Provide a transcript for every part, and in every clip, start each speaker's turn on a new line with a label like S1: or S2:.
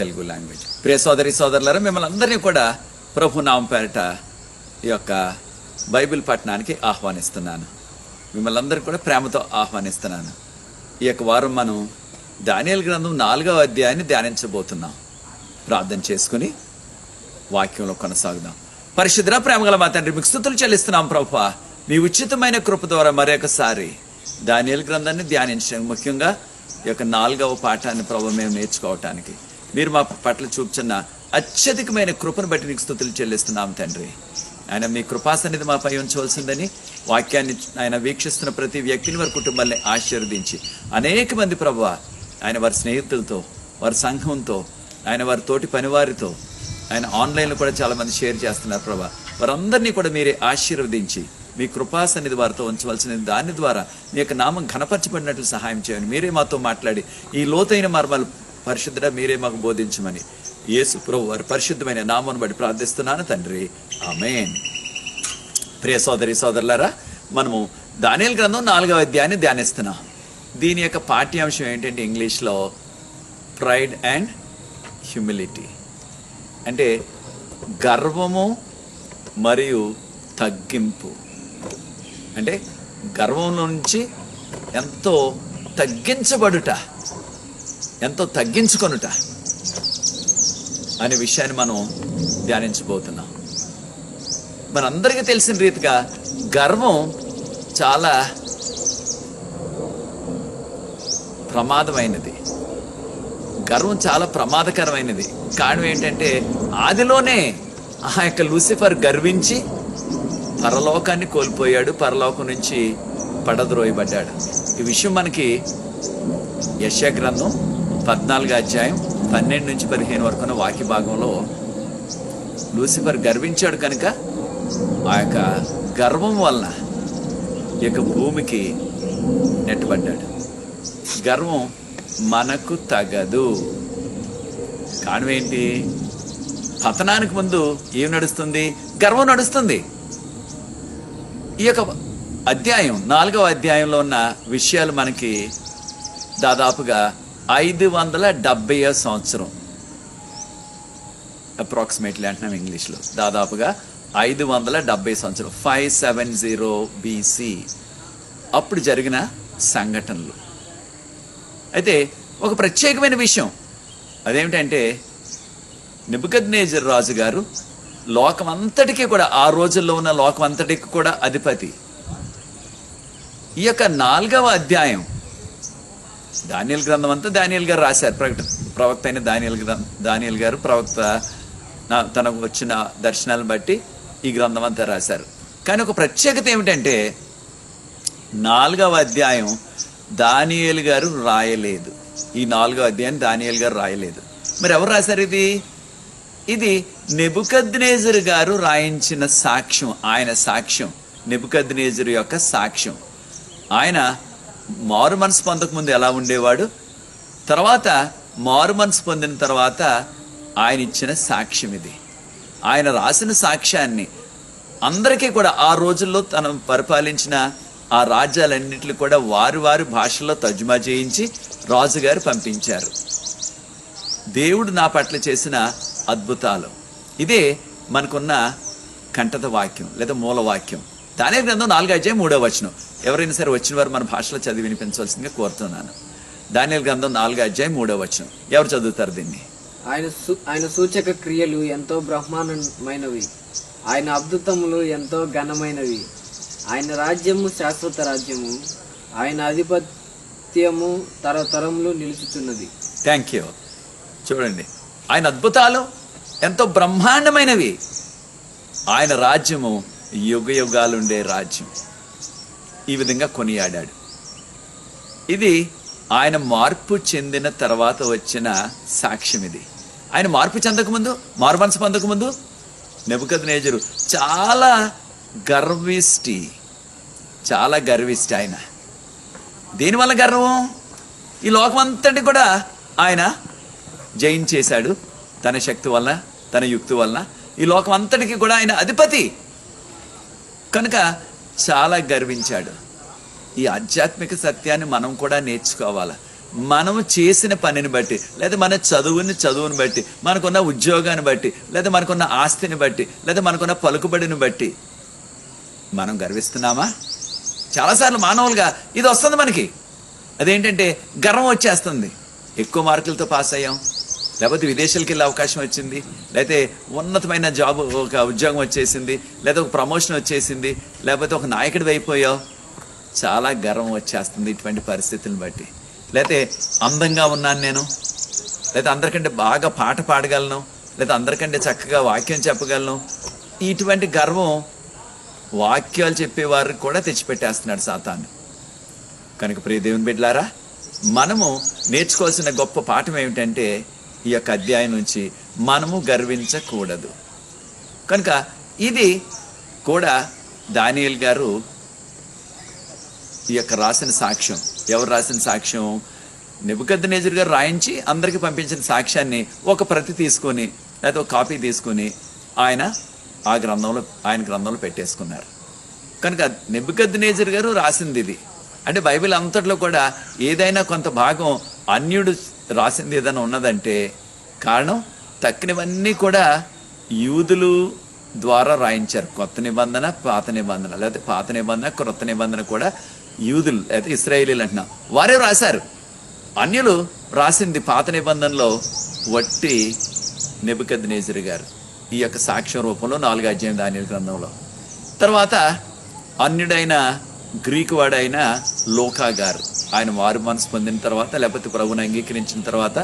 S1: Telugu language. ప్రియ సోదరి సోదరులారా, మిమ్మల్ని అందరినీ కూడా ప్రభు నామం పేరిట ఈ యొక్క బైబిల్ పఠనానికి ఆహ్వానిస్తున్నాను. మిమ్మల్ని అందరూ కూడా ప్రేమతో ఆహ్వానిస్తున్నాను. ఈ యొక్క వారం మనం దానియేలు గ్రంథం 4వ అధ్యాయాన్ని ధ్యానించబోతున్నాం. ప్రార్థన చేసుకుని వాక్యంలో కొనసాగుదాం. పరిశుద్ధ ప్రేమగల మా తండ్రి, మీకు స్తుతులు చెల్లిస్తున్నాం ప్రభువా. మీ ఉచితమైన కృప ద్వారా మరొకసారి దానియేలు గ్రంథాన్ని ధ్యానించడానికి, ముఖ్యంగా ఈ యొక్క 4వ పాఠాన్ని ప్రభు మేము నేర్చుకోవటానికి మీరు మా పట్ల చూపుచున్న అత్యధికమైన కృపను బట్టి మీకు స్తుతులు చెల్లిస్తున్నాం తండ్రి. ఆయన మీ కృపాసన్నిధి మాపై ఉంచవలసిందని వాక్యాన్ని ఆయన వీక్షిస్తున్న ప్రతి వ్యక్తిని, వారి కుటుంబాన్ని ఆశీర్వదించి అనేక మంది ప్రభువా ఆయన వారి స్నేహితులతో, వారి సంఘంతో, ఆయన వారి తోటి పనివారితో, ఆయన ఆన్లైన్లో కూడా చాలామంది షేర్ చేస్తున్నారు ప్రభా. వారందరినీ కూడా మీరే ఆశీర్వదించి మీ కృపాసన్నిధి వారితో ఉంచవలసిన దాని ద్వారా మీ యొక్క నామం ఘనపరచబడినట్లు సహాయం చేయండి. మీరే మాతో మాట్లాడి ఈ లోతైన మర్మాలు పరిశుద్ధుడా మీరే మాకు బోధించమని యేసు ప్రభు వారి పరిశుద్ధమైన నామాన్ని బట్టి ప్రార్థిస్తున్నాను తండ్రి, ఆమేన్. ప్రియ సోదరి సోదరులారా, మనము దానియేలు గ్రంథం 4వ అధ్యాయాన్ని ధ్యానిస్తున్నాం. దీని యొక్క పాఠ్యాంశం ఏంటంటే ఇంగ్లీష్లో ప్రైడ్ అండ్ హ్యూమిలిటీ, అంటే గర్వము మరియు తగ్గింపు. అంటే గర్వం నుంచి ఎంతో తగ్గించబడుట, ఎంతో తగ్గించుకొనుట అనే విషయాన్ని మనం ధ్యానించబోతున్నాం. మనందరికీ తెలిసిన రీతిగా గర్వం చాలా ప్రమాదమైనది. గర్వం చాలా ప్రమాదకరమైనది. కారణం ఏంటంటే ఆదిలోనే ఆ యొక్క లూసిఫర్ గర్వించి పరలోకాన్ని కోల్పోయాడు, పరలోకం నుంచి పడద్రోయబడ్డాడు. ఈ విషయం మనకి యెషయా గ్రంథం 14వ అధ్యాయం 12 నుంచి 15 వరకు ఉన్న వాక్య భాగంలో లూసిఫర్ గర్వించాడు కనుక ఆ యొక్క గర్వం వలన ఈ యొక్క భూమికి నెట్టబడ్డాడు. గర్వం మనకు తగదు. కారణం ఏంటి? పతనానికి ముందు ఏం నడుస్తుంది? గర్వం నడుస్తుంది. ఈ యొక్క అధ్యాయం 4వ అధ్యాయంలో ఉన్న విషయాలు మనకి దాదాపుగా 570వ సంవత్సరం, అప్రాక్సిమేట్లీ అంటున్నాం ఇంగ్లీష్లో, దాదాపుగా 570 సంవత్సరం, 570 BC అప్పుడు జరిగిన సంఘటనలు. అయితే ఒక ప్రత్యేకమైన విషయం అదేమిటంటే, నెబుకద్నెజర్ రాజు గారు లోకం అంతటికీ కూడా, ఆ రోజుల్లో ఉన్న లోకం అంతటికి కూడా అధిపతి. ఈ యొక్క 4వ అధ్యాయం దానియేలు గ్రంథం అంతా దానియేలు గారు రాశారు. ప్రవక్త అయిన దానియేలు గారు ప్రవక్త తనకు వచ్చిన దర్శనాలను బట్టి ఈ గ్రంథం అంతా రాశారు. కానీ ఒక ప్రత్యేకత ఏమిటంటే 4వ అధ్యాయం దానియేలు గారు రాయలేదు. ఈ 4వ అధ్యాయం దానియేలు గారు రాయలేదు. మరి ఎవరు రాశారు ఇది? ఇది నెబుకద్నెజరు గారు రాయించిన సాక్ష్యం, ఆయన సాక్ష్యం, నెబుకద్నెజరు యొక్క సాక్ష్యం. ఆయన మారు మనసు పొందకముందు ఎలా ఉండేవాడు, తర్వాత మారు మనసు పొందిన తర్వాత ఆయన ఇచ్చిన సాక్ష్యం ఇది. ఆయన రాసిన సాక్ష్యాన్ని అందరికీ కూడా ఆ రోజుల్లో తను పరిపాలించిన ఆ రాజ్యాలన్నింటినీ కూడా వారి వారి భాషల్లో తర్జుమా చేయించి రాజుగారు పంపించారు. దేవుడు నా పట్ల చేసిన అద్భుతాలు, ఇదే మనకున్న కంఠత వాక్యం లేదా మూల వాక్యం. దానియేలు గ్రంథం 4వ అధ్యాయం 3వ వచనం. ఎవరైనా సరే వచ్చిన వారు మన భాషలో చదివి వినిపించవలసిందిగా కోరుతున్నాను. దానియేలు గ్రంథం 4వ అధ్యాయం 3వ వచనం. ఎవరు చదువుతారు దీన్ని?
S2: ఆయన సూచక క్రియలు ఎంతో బ్రహ్మాండమైనవి, ఆయన అద్భుతములు ఎంతో ఘనమైనవి. ఆయన రాజ్యము శాశ్వత రాజ్యము, ఆయన ఆధిపత్యము తరతరములు నిలుచుచున్నది.
S1: Thank you. చూడండి, ఆయన అద్భుతాలు ఎంతో బ్రహ్మాండమైనవి, ఆయన రాజ్యము యుగ యుగాలుండే రాజ్యం. ఈ విధంగా కొనియాడాడు. ఇది ఆయన మార్పు చెందిన తర్వాత వచ్చిన సాక్ష్యం. ఇది ఆయన మార్పు చెందకముందు, మారుమనసు పొందకముందు నెబుకద్నెజరు చాలా గర్విష్టి. ఆయన దేనివల్ల గర్వం? ఈ లోకం అంతటి కూడా ఆయన జయించేశాడు తన శక్తి వలన, తన యుక్తి వలన. ఈ లోకం అంతటికి కూడా ఆయన అధిపతి కనుక చాలా గర్వించాడు. ఈ ఆధ్యాత్మిక సత్యాన్ని మనం కూడా నేర్చుకోవాలి. మనము చేసిన పనిని బట్టి, లేదా మన చదువుని బట్టి, మనకున్న ఉద్యోగాన్ని బట్టి, లేదా మనకున్న ఆస్తిని బట్టి, లేదా మనకున్న పలుకుబడిని బట్టి మనం గర్విస్తున్నామా? చాలాసార్లు మానవులుగా ఇది వస్తుంది మనకి. అదేంటంటే గర్వం వచ్చేస్తుంది. ఎక్కువ మార్కులతో పాస్ అయ్యాం, లేకపోతే విదేశాలకు వెళ్ళే అవకాశం వచ్చింది, లేకపోతే ఉన్నతమైన జాబ్ ఒక ఉద్యోగం వచ్చేసింది, లేదా ఒక ప్రమోషన్ వచ్చేసింది, లేకపోతే ఒక నాయకుడివి అయిపోయావు. చాలా గర్వం వచ్చేస్తుంది ఇటువంటి పరిస్థితులను బట్టి. లేకపోతే అందంగా ఉన్నాను నేను, లేదా అందరికంటే బాగా పాట పాడగలను, లేదా అందరికంటే చక్కగా వాక్యం చెప్పగలను. ఇటువంటి గర్వం వాక్యాలు చెప్పేవారికి కూడా తెచ్చిపెట్టేస్తున్నాడు సాతాను. కనుక ప్రియ దేవుని బిడ్డలారా, మనము నేర్చుకోవాల్సిన గొప్ప పాఠం ఏమిటంటే ఈ యొక్క అధ్యాయం నుంచి మనము గర్వించకూడదు. కనుక ఇది కూడా దానియేలు గారు ఈ యొక్క రాసిన సాక్ష్యం. ఎవరు రాసిన సాక్ష్యం? నెబుకద్నెజరు గారు రాయించి అందరికి పంపించిన సాక్ష్యాన్ని ఒక ప్రతి తీసుకొని, లేదా ఒక కాపీ తీసుకొని ఆయన గ్రంథంలో పెట్టేసుకున్నారు. కనుక నెబుకద్నెజరు గారు రాసింది ఇది. అంటే బైబిల్ అంతట్లో కూడా ఏదైనా కొంత భాగం అన్యుడు రాసింది ఏదైనా ఉన్నదంటే కారణం తక్కినవన్నీ కూడా యూదులు ద్వారా రాయించారు. కొత్త నిబంధన, పాత నిబంధన, లేకపోతే పాత నిబంధన, క్రొత్త నిబంధన కూడా యూదులు లేకపోతే ఇశ్రాయేలీలు అంటున్నాం, వారే రాశారు. అన్యులు రాసింది పాత నిబంధనలో వట్టి నెబుకద్నెజరు గారు ఈ యొక్క సాక్ష్యం రూపంలో 4వ అధ్యాయం దానియేలు గ్రంథంలో. తర్వాత అన్యుడైన గ్రీకు వాడైన లోకా గారు, ఆయన మారు మనసు పొందిన తర్వాత, లేకపోతే ప్రభువుని అంగీకరించిన తర్వాత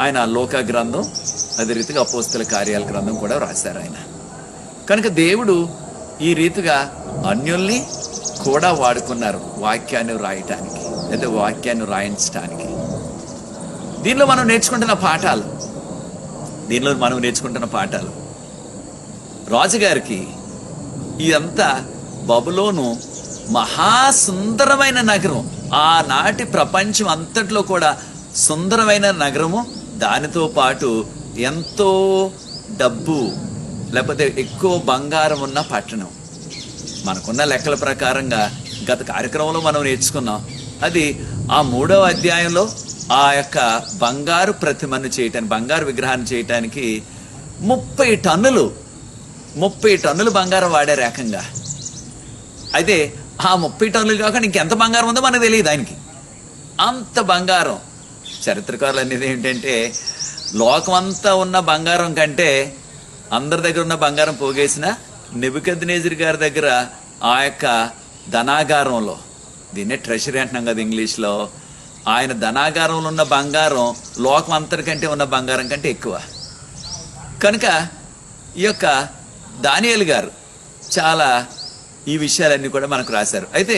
S1: ఆయన లోకా గ్రంథం, అదే రీతిగా అపోస్తల కార్యాల గ్రంథం కూడా రాశారు ఆయన. కనుక దేవుడు ఈ రీతిగా అన్యుల్ని కూడా వాడుకున్నారు వాక్యాన్ని రాయటానికి, లేదా వాక్యాన్ని రాయించటానికి. దీనిలో మనం నేర్చుకుంటున్న పాఠాలు రాజుగారికి ఇదంతా బబులోను మహాసుందరమైన నగరం, ఆనాటి ప్రపంచం అంతట్లో కూడా సుందరమైన నగరము, దానితో పాటు ఎంతో డబ్బు లేకపోతే ఎక్కువ బంగారం ఉన్న పట్టణం. మనకున్న లెక్కల ప్రకారంగా గత కార్యక్రమంలో మనం నేర్చుకున్నాం. అది ఆ 3వ అధ్యాయంలో ఆ యొక్క బంగారు ప్రతిమను చేయటానికి, బంగారు విగ్రహాన్ని చేయటానికి 30 టన్నులు బంగారం వాడారు ఏకంగా. అయితే ఆ 30 టన్నులు కాకుండా ఇంకెంత బంగారం ఉందో మనకు తెలియదు ఆయనకి. అంత బంగారం. చరిత్రకారులు అనేది ఏంటంటే లోకమంతా ఉన్న బంగారం కంటే అందరి దగ్గర ఉన్న బంగారం పోగేసిన నెబుకద్నెజరు గారి దగ్గర ఆ యొక్క ధనాగారంలో, దీన్నే ట్రెషరీ అంటున్నాం కదా ఇంగ్లీష్లో, ఆయన ధనాగారంలో ఉన్న బంగారం లోకం అంతటికంటే ఉన్న బంగారం కంటే ఎక్కువ. కనుక ఈ యొక్క దానియేలు గారు చాలా ఈ విషయాలన్నీ కూడా మనకు రాశారు. అయితే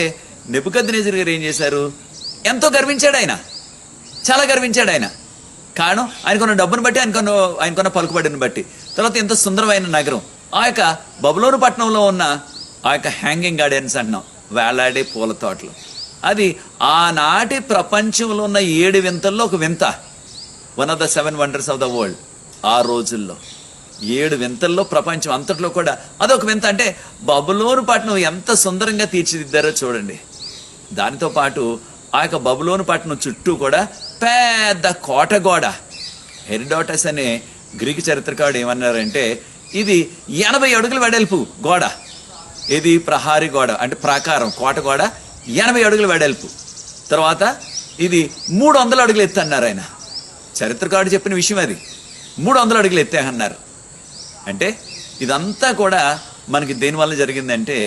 S1: నెబుకద్నెజరు గారు ఏం చేశారు? ఎంతో గర్వించాడు ఆయన, చాలా గర్వించాడు ఆయన. కారణం ఆయనకున్న డబ్బును బట్టి, ఆయనకున్న పలుకుబడిని బట్టి. తర్వాత ఎంత సుందరమైన నగరం, ఆ యొక్క బబులోను పట్టణంలో ఉన్న ఆ యొక్క హ్యాంగింగ్ గార్డెన్స్ అంటున్నాం, వేలాడే పూల తోటలు. అది ఆనాటి ప్రపంచంలో ఉన్న 7 వింతల్లో ఒక వింత. 1 of the 7 wonders of the world. ఆ రోజుల్లో 7 వింతల్లో ప్రపంచం అంతట్లో కూడా అదొక వింత. అంటే బబులోను పట్టణం ఎంత సుందరంగా తీర్చిదిద్దారో చూడండి. దానితో పాటు ఆ యొక్క బబులోను పట్టణం చుట్టూ కూడా పెద్ద కోటగోడ. హెరోడోటస్ అనే గ్రీకు చరిత్రకారుడు ఏమన్నారంటే ఇది 80 అడుగుల వెడల్పు గోడ. ఇది ప్రహారీ గోడ, అంటే ప్రాకారం, కోటగోడ 80 అడుగుల వెడల్పు. తర్వాత ఇది 300 అడుగులు ఎత్తు అన్నారు ఆయన. చరిత్రకారుడు చెప్పిన విషయం అది. 300 అడుగులు ఎత్తే అన్నారు. అంటే ఇదంతా కూడా మనకి దేనివల్ల జరిగిందంటే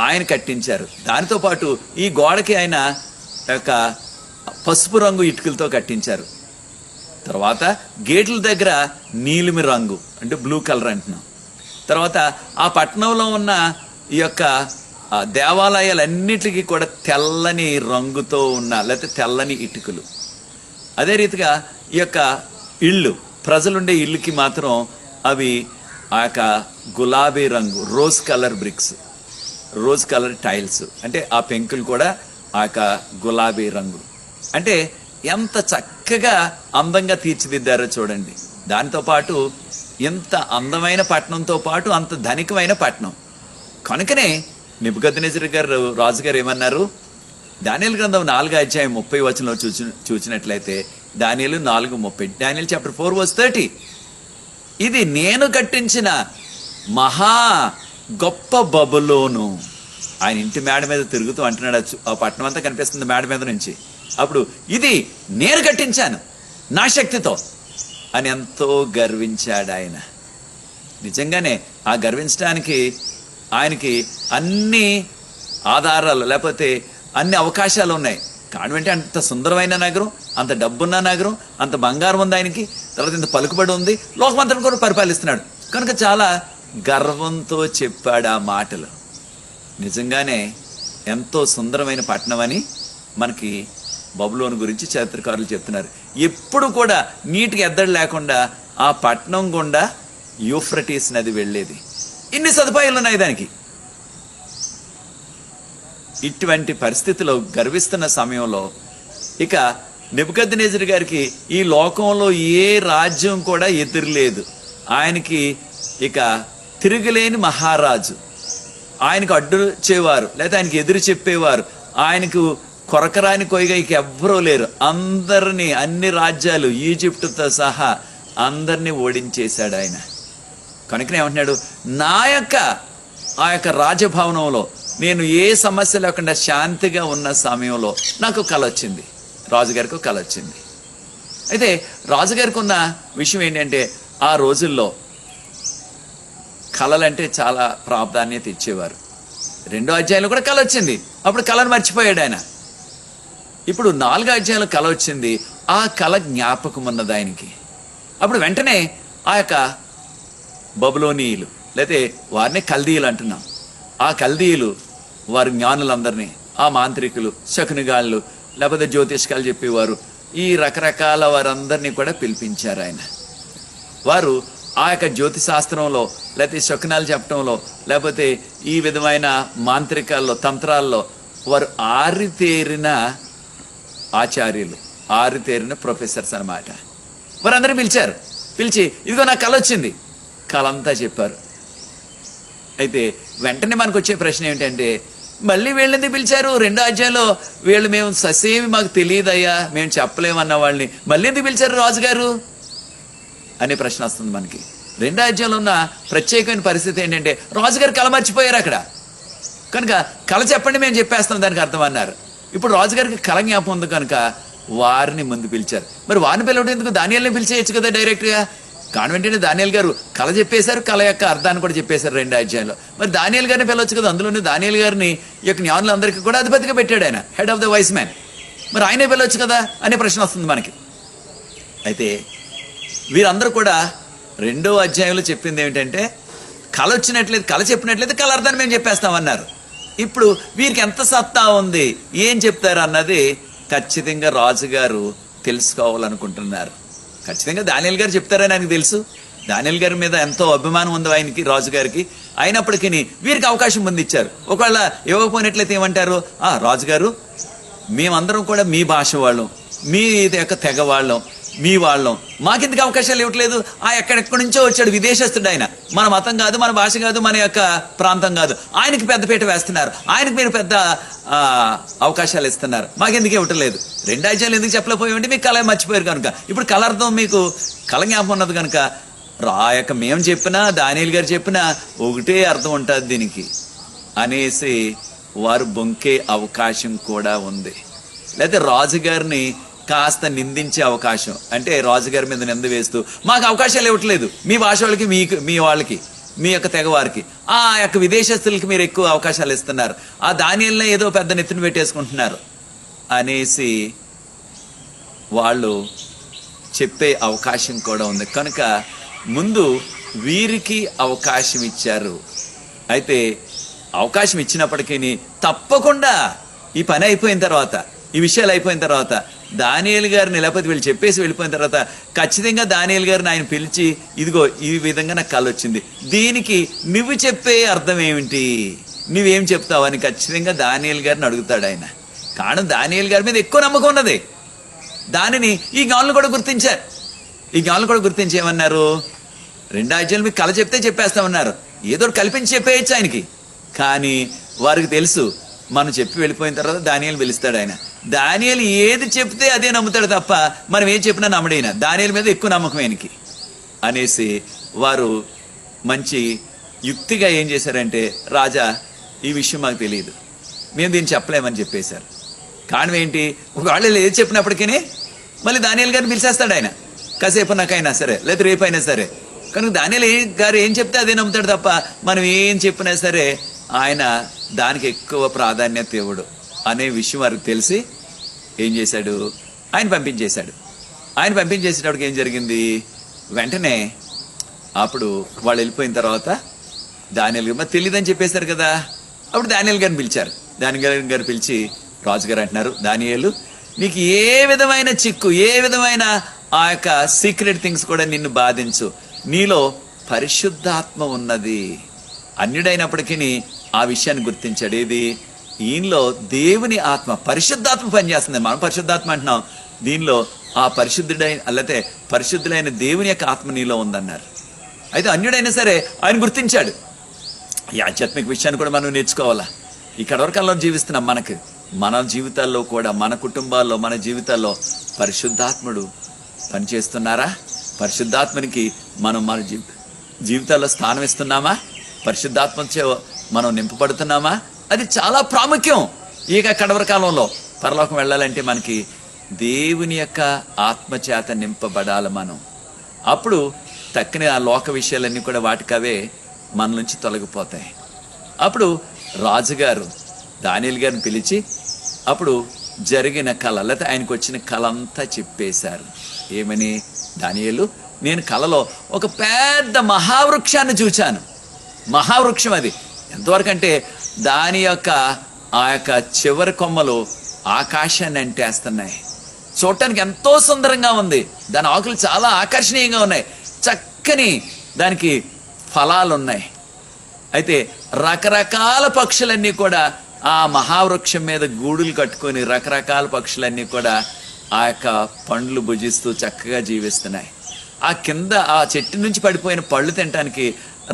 S1: ఆయన కట్టించారు. దానితో పాటు ఈ గోడకి ఆయన యొక్క పసుపు రంగు ఇటుకలతో కట్టించారు. తర్వాత గేట్ల దగ్గర నీలిమి రంగు, అంటే బ్లూ కలర్ అంటున్నాం. తర్వాత ఆ పట్టణంలో ఉన్న ఈ యొక్క దేవాలయాలన్నిటికీ కూడా తెల్లని రంగుతో ఉన్న, లేకపోతే తెల్లని ఇటుకలు. అదే రీతిగా ఈ యొక్క ఇళ్ళు, ప్రజలుండే ఇళ్ళకి మాత్రం అవి ఆ యొక్క గులాబీ రంగు, rose colour bricks, rose colour tiles, అంటే ఆ పెంకులు కూడా ఆ యొక్క గులాబీ రంగు. అంటే ఎంత చక్కగా అందంగా తీర్చిదిద్దారో చూడండి. దానితో పాటు ఎంత అందమైన పట్టణంతో పాటు అంత ధనికమైన పట్టణం. కనుకనే నెబుకద్నెజరు గారు రాజుగారు ఏమన్నారు? దానియేలు గ్రంథం 4:30 చూసినట్లయితే దానియేలు 4:30, దానియేలు చాప్టర్ 4:30, ఇది నేను కట్టించిన మహా గొప్ప బబులోను. ఆయన ఇంటి మేడ మీద తిరుగుతూ అంటున్నాడు, ఆ పట్టణం అంతా కనిపిస్తుంది మేడ మీద నుంచి. అప్పుడు ఇది నేను కట్టించాను నా శక్తితో అని ఎంతో గర్వించాడు ఆయన. నిజంగానే ఆ గర్వించడానికి ఆయనకి అన్ని ఆధారాలు లేకపోతే అన్ని అవకాశాలు ఉన్నాయి. కాన్వెంట్ అంత సుందరమైన నగరం, అంత డబ్బున్న నగరం, అంత బంగారం ఉంది ఆయనకి, తర్వాత ఇంత పలుకుబడి ఉంది, లోకమంతరం కూడా పరిపాలిస్తున్నాడు కనుక చాలా గర్వంతో చెప్పాడు ఆ మాటలు. నిజంగానే ఎంతో సుందరమైన పట్టణం అని మనకి బబులోను గురించి చరిత్రకారులు చెప్తున్నారు. ఎప్పుడు కూడా నీటికి ఎద్దడి లేకుండా ఆ పట్టణం గుండా యూఫ్రటీస్ నది వెళ్ళేది. ఇన్ని సదుపాయాలు ఉన్నాయి దానికి. ఇటువంటి పరిస్థితిలో గర్విస్తున్న సమయంలో ఇక నెబుకద్నెజరు గారికి ఈ లోకంలో ఏ రాజ్యం కూడా ఎదురులేదు. ఆయనకి ఇక తిరుగులేని మహారాజు, ఆయనకు అడ్డు చేవారు లేదా ఆయనకి ఎదురు చెప్పేవారు, ఆయనకు కొరకరాని కొయ్యగా ఇక ఎవ్వరూ లేరు. అందరినీ, అన్ని రాజ్యాలు ఈజిప్టుతో సహా అందరినీ ఓడించేశాడు ఆయన. కనుకనే ఏమంటున్నాడు, ఆ యొక్క రాజభవనంలో నేను ఏ సమస్య లేకుండా శాంతిగా ఉన్న సమయంలో నాకు కల వచ్చింది, రాజుగారికి కల వచ్చింది. అయితే రాజుగారికి ఉన్న విషయం ఏంటంటే ఆ రోజుల్లో కళలంటే చాలా ప్రాధాన్యత ఇచ్చేవారు. 2వ అధ్యాయంలో కూడా కళ వచ్చింది, అప్పుడు కళను మర్చిపోయాడు ఆయన. ఇప్పుడు 4వ అధ్యాయంలో కళ వచ్చింది, ఆ కళ జ్ఞాపకం ఉన్నది ఆయనకి. అప్పుడు వెంటనే ఆ యొక్క బబులోనీయులు లేతే వారిని కల్దీయులు అంటున్నాం, ఆ కల్దీయులు వారి జ్ఞానులందరినీ, ఆ మాంత్రికులు, శకునిగాళ్ళు లేకపోతే జ్యోతిష్కాలు చెప్పేవారు, ఈ రకరకాల వారందరినీ కూడా పిలిపించారు ఆయన. వారు ఆ యొక్క జ్యోతి శాస్త్రంలో లేకపోతే శకునాలు చెప్పడంలో లేకపోతే ఈ విధమైన మాంత్రికాల్లో, తంత్రాల్లో వారు ఆరితేరిన ఆచార్యులు, ఆరితేరిన ప్రొఫెసర్స్ అన్నమాట. వారందరూ పిలిచారు. పిలిచి ఇదిగో నాకు కళ వచ్చింది, కళ అంతా చెప్పారు. అయితే వెంటనే మనకు వచ్చే ప్రశ్న ఏమిటంటే, మళ్ళీ వీళ్ళని పిలిచారు 2వ అధ్యాయంలో, వీళ్ళు మేము ససేమి మాకు తెలియదయ్యా, మేము చెప్పలేమన్న వాళ్ళని మళ్ళీ ఎందుకు పిలిచారు రాజుగారు అనే ప్రశ్న వస్తుంది మనకి. 2వ అధ్యాయంలో ఉన్న ప్రత్యేకమైన పరిస్థితి ఏంటంటే రాజుగారు కళ మర్చిపోయారు అక్కడ. కనుక కళ చెప్పండి మేము చెప్పేస్తాం దానికి అర్థం అన్నారు. ఇప్పుడు రాజుగారికి కళ జ్ఞాపకం ఉంది కనుక వారిని ముందు పిలిచారు. మరి వారిని పిలవడం ఎందుకు, దానియేలుని పిలిచేయచ్చు కదా డైరెక్ట్గా. కాన్వెంటనే దానియేలు గారు కళ చెప్పేశారు, కళ యొక్క అర్థాన్ని కూడా చెప్పేశారు 2వ అధ్యాయంలో. మరి దానియేలు గారిని పిలవచ్చు కదా. అందులోనే దానియేలు గారిని ఈ యొక్క జ్ఞానులందరికీ కూడా అధిపతిగా పెట్టాడు ఆయన, head of the vice man. మరి ఆయనే పిలవచ్చు కదా అనే ప్రశ్న వస్తుంది మనకి. అయితే వీరందరూ కూడా 2వ అధ్యాయంలో చెప్పింది ఏమిటంటే, కళ వచ్చినట్లయితే, కళ చెప్పినట్లయితే కళ అర్థాన్ని మేము చెప్పేస్తామన్నారు. ఇప్పుడు వీరికి ఎంత సత్తా ఉంది, ఏం చెప్తారు అన్నది ఖచ్చితంగా రాజుగారు తెలుసుకోవాలనుకుంటున్నారు. ఖచ్చితంగా దానియేలు గారు చెప్తారని ఆయనకు తెలుసు. దానియేలు గారి మీద ఎంతో అభిమానం ఉంది ఆయనకి, రాజుగారికి. అయినప్పటికీ వీరికి అవకాశం ముందు ఇచ్చారు. ఒకవేళ ఇవ్వకపోయినట్లయితే ఏమంటారు, రాజుగారు మేమందరం కూడా మీ భాష వాళ్ళం, మీ యొక్క తెగ వాళ్ళం, మీ వాళ్ళం, మాకెందుకు అవకాశాలు ఇవ్వట్లేదు? ఎక్కడెక్కడి నుంచో వచ్చాడు విదేశస్తుడు ఆయన, మన మతం కాదు, మన భాష కాదు, మన యొక్క ప్రాంతం కాదు, ఆయనకి పెద్దపీట వేస్తున్నారు, ఆయనకి మీరు పెద్ద అవకాశాలు ఇస్తున్నారు, మాకెందుకు ఇవ్వట్లేదు? 2 అధ్యాయాలు ఎందుకు చెప్పలేకపోయామంటే మీకు కళ మర్చిపోయారు కనుక. ఇప్పుడు కళ అర్థం మీకు కళ జ్ఞాపకం ఉన్నది కనుక మేము చెప్పినా దానియేలు గారు చెప్పినా ఒకటే అర్థం ఉంటుంది దీనికి అనేసి వారు బొంకే అవకాశం కూడా ఉంది. లేకపోతే రాజుగారిని కాస్త నిందించే అవకాశం, అంటే రాజుగారి మీద నింద వేస్తూ మాకు అవకాశాలు ఇవ్వట్లేదు, మీ భాష వాళ్ళకి, మీ వాళ్ళకి, మీ యొక్క తెగవారికి, ఆ యొక్క విదేశస్తులకి మీరు ఎక్కువ అవకాశాలు ఇస్తున్నారు, ఆ దానియేలునే ఏదో పెద్ద నెత్తిన పెట్టేసుకుంటున్నారు అనేసి వాళ్ళు చెప్పే అవకాశం కూడా ఉంది. కనుక ముందు వీరికి అవకాశం ఇచ్చారు. అయితే అవకాశం ఇచ్చినప్పటికీ తప్పకుండా ఈ పని అయిపోయిన తర్వాత, ఈ విషయాలు అయిపోయిన తర్వాత, దానియేలు గారిని లేకపోతే వీళ్ళు చెప్పేసి వెళ్ళిపోయిన తర్వాత ఖచ్చితంగా దానియేలు గారిని ఆయన పిలిచి, ఇదిగో ఈ విధంగా నాకు కళ వచ్చింది, దీనికి నువ్వు చెప్పే అర్థం ఏమిటి, నువ్వేం చెప్తావు అని ఖచ్చితంగా దానియేలు గారిని అడుగుతాడు ఆయన. కారణం దానియేలు గారి మీద ఎక్కువ నమ్మకం ఉన్నది. దానిని ఈ జ్ఞానులు కూడా గుర్తించారు. ఈ జ్ఞానులు కూడా గుర్తించేమన్నారు, 2 అధ్యాయాలు మీకు కళ చెప్తే చెప్పేస్తామన్నారు. ఏదో కల్పించి చెప్పేయచ్చు ఆయనకి. కానీ వారికి తెలుసు మనం చెప్పి వెళ్ళిపోయిన తర్వాత దానియేలు పిలుస్తాడు ఆయన. దానియేలు ఏది చెప్తే అదే నమ్ముతాడు తప్ప మనం ఏం చెప్పినా నమ్మడైనా. దానియేలు మీద ఎక్కువ నమ్మకం ఆయనకి అనేసి వారు మంచి యుక్తిగా ఏం చేశారంటే, రాజా ఈ విషయం మాకు తెలియదు, మేము దీన్ని చెప్పలేమని చెప్పేశారు. కారణం ఏంటి, ఒకవేళ ఏది చెప్పినప్పటికీ మళ్ళీ దానియేలు గారిని పిలిచేస్తాడు ఆయన, కాసేపు నాకైనా సరే లేదా రేపైనా సరే. కనుక దానియేలు గారు ఏం చెప్తే అదే నమ్ముతాడు తప్ప మనం ఏం చెప్పినా సరే ఆయన దానికి ఎక్కువ ప్రాధాన్యత ఇవ్వడు అనే విషయం వారికి తెలిసి ఏం చేశాడు, ఆయన పంపించేశాడు. ఆయన పంపించేసేటప్పటికి ఏం జరిగింది, వెంటనే అప్పుడు వాళ్ళు వెళ్ళిపోయిన తర్వాత దానియేలు గారు మరి తెలియదని చెప్పేశారు కదా. అప్పుడు దానియేలు గారిని పిలిచారు. దానియేలు గారు పిలిచి రాజుగారు అంటున్నారు, దానియేలు నీకు ఏ విధమైన చిక్కు, ఏ విధమైన ఆ యొక్క సీక్రెట్ థింగ్స్ కూడా నిన్ను బాధించు, నీలో పరిశుద్ధాత్మ ఉన్నది. అన్యుడైనప్పటికీ ఆ విషయాన్ని గుర్తించాడు. ఏది, ఈయనలో దేవుని ఆత్మ, పరిశుద్ధాత్మ పనిచేస్తుంది. మనం పరిశుద్ధాత్మ అంటున్నాం, దీనిలో ఆ లేకపోతే పరిశుద్ధులైన దేవుని యొక్క ఆత్మ నీలో ఉందన్నారు. అయితే అన్యుడైనా సరే ఆయన గుర్తించాడు. ఈ ఆధ్యాత్మిక విషయాన్ని కూడా మనం నేర్చుకోవాలా. ఈ కడవరకాలంలో జీవిస్తున్నాం. మన జీవితాల్లో కూడా, మన కుటుంబాల్లో, మన జీవితాల్లో పరిశుద్ధాత్ముడు పనిచేస్తున్నారా? పరిశుద్ధాత్మనికి మనం మన జీవితాల్లో స్థానం ఇస్తున్నామా? పరిశుద్ధాత్మచే మనం నింపబడుతున్నామా? అది చాలా ప్రాముఖ్యం. ఇక కడవరకాలంలో పరలోకం వెళ్ళాలంటే మనకి దేవుని యొక్క ఆత్మచేత నింపబడాలి మనం. అప్పుడు తక్కిన ఆ లోక విషయాలన్నీ కూడా వాటికవే మన నుంచి తొలగిపోతాయి. అప్పుడు రాజుగారు దానియేలు గారిని పిలిచి అప్పుడు జరిగిన కళ, లేకపోతే ఆయనకు వచ్చిన కళ అంతా చెప్పేశారు. ఏమని, దానియేలు నేను కళలో ఒక పెద్ద మహావృక్షాన్ని చూచాను. మహావృక్షం అది ఎంతవరకు అంటే దాని యొక్క ఆ యొక్క చివరి కొమ్మలు ఆకాశాన్ని అంటేస్తున్నాయి. చూడటానికి ఎంతో సుందరంగా ఉంది. దాని ఆకులు చాలా ఆకర్షణీయంగా ఉన్నాయి. చక్కని దానికి ఫలాలు ఉన్నాయి. అయితే రకరకాల పక్షులన్నీ కూడా ఆ మహావృక్షం మీద గూడులు కట్టుకొని రకరకాల పక్షులన్నీ కూడా ఆ యొక్క పండ్లు భుజిస్తూ చక్కగా జీవిస్తున్నాయి. ఆ కింద ఆ చెట్టు నుంచి పడిపోయిన పళ్ళు తినటానికి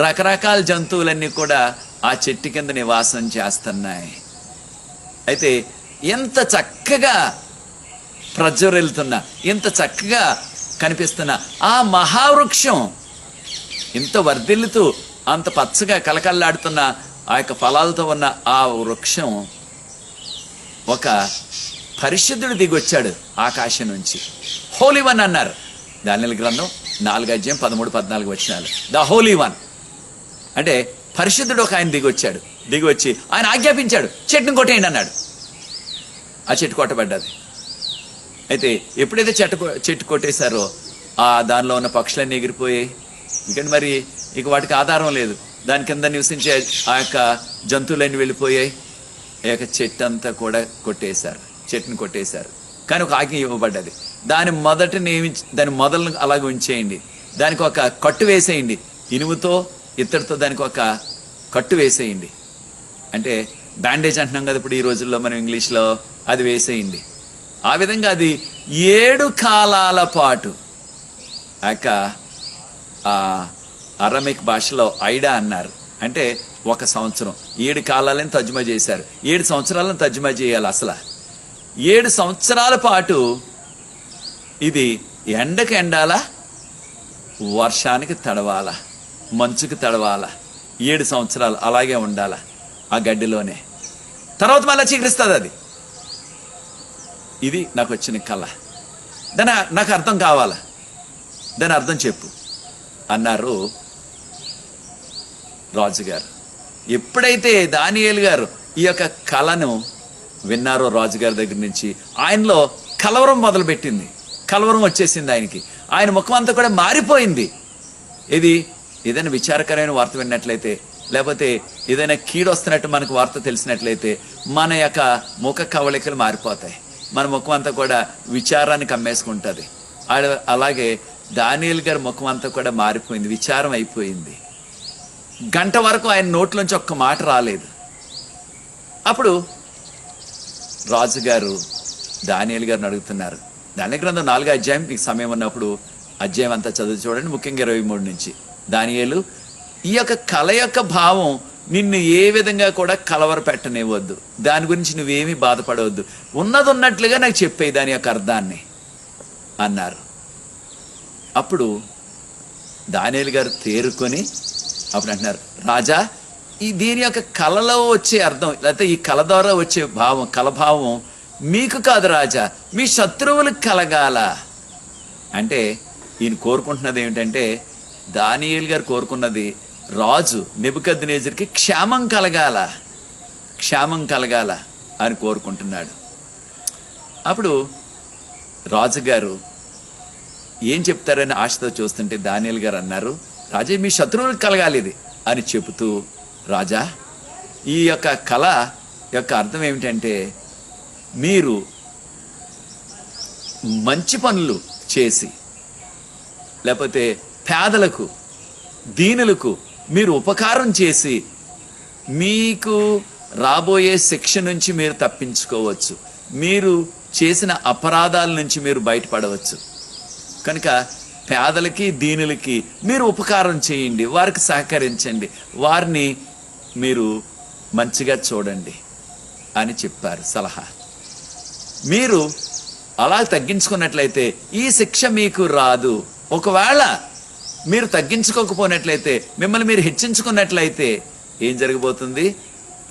S1: రకరకాల జంతువులన్నీ కూడా ఆ చెట్టు కింద నివాసం చేస్తున్నాయి. అయితే ఎంత చక్కగా ప్రజ్వరిల్లుతున్నా, ఎంత చక్కగా కనిపిస్తున్న ఆ మహావృక్షం, ఇంత వర్ధిల్లుతూ అంత పచ్చగా కలకల్లాడుతున్న ఆ యొక్క ఫలాలతో ఉన్న ఆ వృక్షం, ఒక పరిశుద్ధుడు దిగొచ్చాడు ఆకాశం నుంచి. హోలీ వన్ అన్నారు దానియేలు గ్రంథం 4:13-14 వచనాలు. ద హోలీ వన్ అంటే పరిశుద్ధుడు ఒక ఆయన దిగొచ్చాడు. దిగొచ్చి ఆయన ఆజ్ఞాపించాడు, చెట్టును కొట్టేయండి అన్నాడు. ఆ చెట్టు కొట్టబడ్డది. అయితే ఎప్పుడైతే చెట్టు కొట్టేశారో ఆ దానిలో ఉన్న పక్షులన్నీ ఎగిరిపోయాయి. ఎందుకంటే మరి ఇక వాటికి ఆధారం లేదు. దాని కింద నివసించే ఆ యొక్క జంతువులన్నీ వెళ్ళిపోయాయి. ఆ యొక్క చెట్టు అంతా కూడా కొట్టేశారు, చెట్టును కొట్టేశారు. కానీ ఒక ఆజ్ఞ ఇవ్వబడ్డది, దాని మొదలను అలాగే ఉంచేయండి, దానికి ఒక కట్టు వేసేయండి, ఇనుముతో ఇత్తడితో దానికి ఒక కట్టు వేసేయండి. అంటే బ్యాండేజ్ అంటున్నాం కదా ఇప్పుడు ఈ రోజుల్లో మనం ఇంగ్లీష్లో, అది వేసేయండి. ఆ విధంగా అది 7 కాలాల పాటు ఆ యొక్క అరమిక్ భాషలో ఐడా అన్నారు. అంటే 1 సంవత్సరం, 7 కాలాలను తర్జుమా చేశారు. 7 సంవత్సరాలను తర్జుమా చేయాలి. అసలు 7 సంవత్సరాల పాటు ఇది ఎండకు ఎండాలా, వర్షానికి తడవాలా, మంచుకి తడవాలా, 7 సంవత్సరాలు అలాగే ఉండాలా ఆ గడ్డిలోనే. తర్వాత మళ్ళీ చిగురిస్తుంది అది. ఇది నాకు వచ్చిన కళ. నాకు అర్థం కావాలా, దాని అర్థం చెప్పు అన్నారు రాజుగారు. ఎప్పుడైతే దానియేలు గారు ఈ యొక్క కళను విన్నారో రాజుగారి దగ్గర నుంచి, ఆయనలో కలవరం మొదలుపెట్టింది. కలవరం వచ్చేసింది ఆయనకి. ఆయన ముఖం అంతా కూడా మారిపోయింది. ఇది ఏదైనా విచారకరమైన వార్త విన్నట్లయితే, లేకపోతే ఏదైనా కీడు వస్తున్నట్టు మనకు వార్త తెలిసినట్లయితే మన యొక్క ముఖ కవళికలు మారిపోతాయి. మన ముఖం అంతా కూడా విచారాన్ని కమ్మేసుకుంటుంది. అలాగే దానియేలు గారి ముఖం అంతా కూడా మారిపోయింది, విచారం అయిపోయింది. గంట వరకు ఆయన నోట్లోంచి ఒక్క మాట రాలేదు. అప్పుడు రాజుగారు దానియేలు గారిని అడుగుతున్నారు. దానియేలు గ్రంథం 4వ అధ్యాయం, మీకు సమయం ఉన్నప్పుడు అధ్యాయం అంతా చదువు చూడండి, ముఖ్యంగా 23 నుంచి. దానియేలు, ఈ యొక్క కళ యొక్క భావం నిన్ను ఏ విధంగా కూడా కలవర పెట్టనివ్వద్దు, దాని గురించి నువ్వేమీ బాధపడవద్దు, ఉన్నది ఉన్నట్లుగా నాకు చెప్పేయి దాని యొక్క అర్థాన్ని అన్నారు. అప్పుడు దానియేలు గారు తేరుకొని అప్పుడు అంటున్నారు, రాజా దీని యొక్క కళలో వచ్చే అర్థం లేకపోతే ఈ కళ ద్వారా వచ్చే భావం కలభావం మీకు కాదు రాజా, మీ శత్రువులకు కలగాల. అంటే ఈయన కోరుకుంటున్నది ఏమిటంటే, దానియేలు గారు కోరుకున్నది రాజు నెబుకద్నెజరుకి క్షేమం కలగాల అని కోరుకుంటున్నాడు. అప్పుడు రాజుగారు ఏం చెప్తారని ఆశతో చూస్తుంటే దానియేలు గారు అన్నారు, రాజా మీ శత్రువులకు కలగాలి ఇది అని చెబుతూ, రాజా ఈ యొక్క కళ యొక్క అర్థం ఏమిటంటే, మీరు మంచి పనులు చేసి లేకపోతే పేదలకు దీనులకు మీరు ఉపకారం చేసి మీకు రాబోయే శిక్ష నుంచి మీరు తప్పించుకోవచ్చు, మీరు చేసిన అపరాధాల నుంచి మీరు బయటపడవచ్చు. కనుక పేదలకి దీనులకి మీరు ఉపకారం చేయండి, వారికి సహకరించండి, వారిని మీరు మంచిగా చూడండి అని చెప్పారు సలహా. మీరు అలా తగ్గించుకున్నట్లయితే ఈ శిక్ష మీకు రాదు. ఒకవేళ మీరు తగ్గించుకోకపోయినట్లయితే, మిమ్మల్ని మీరు హెచ్చించుకున్నట్లయితే ఏం జరగబోతుంది?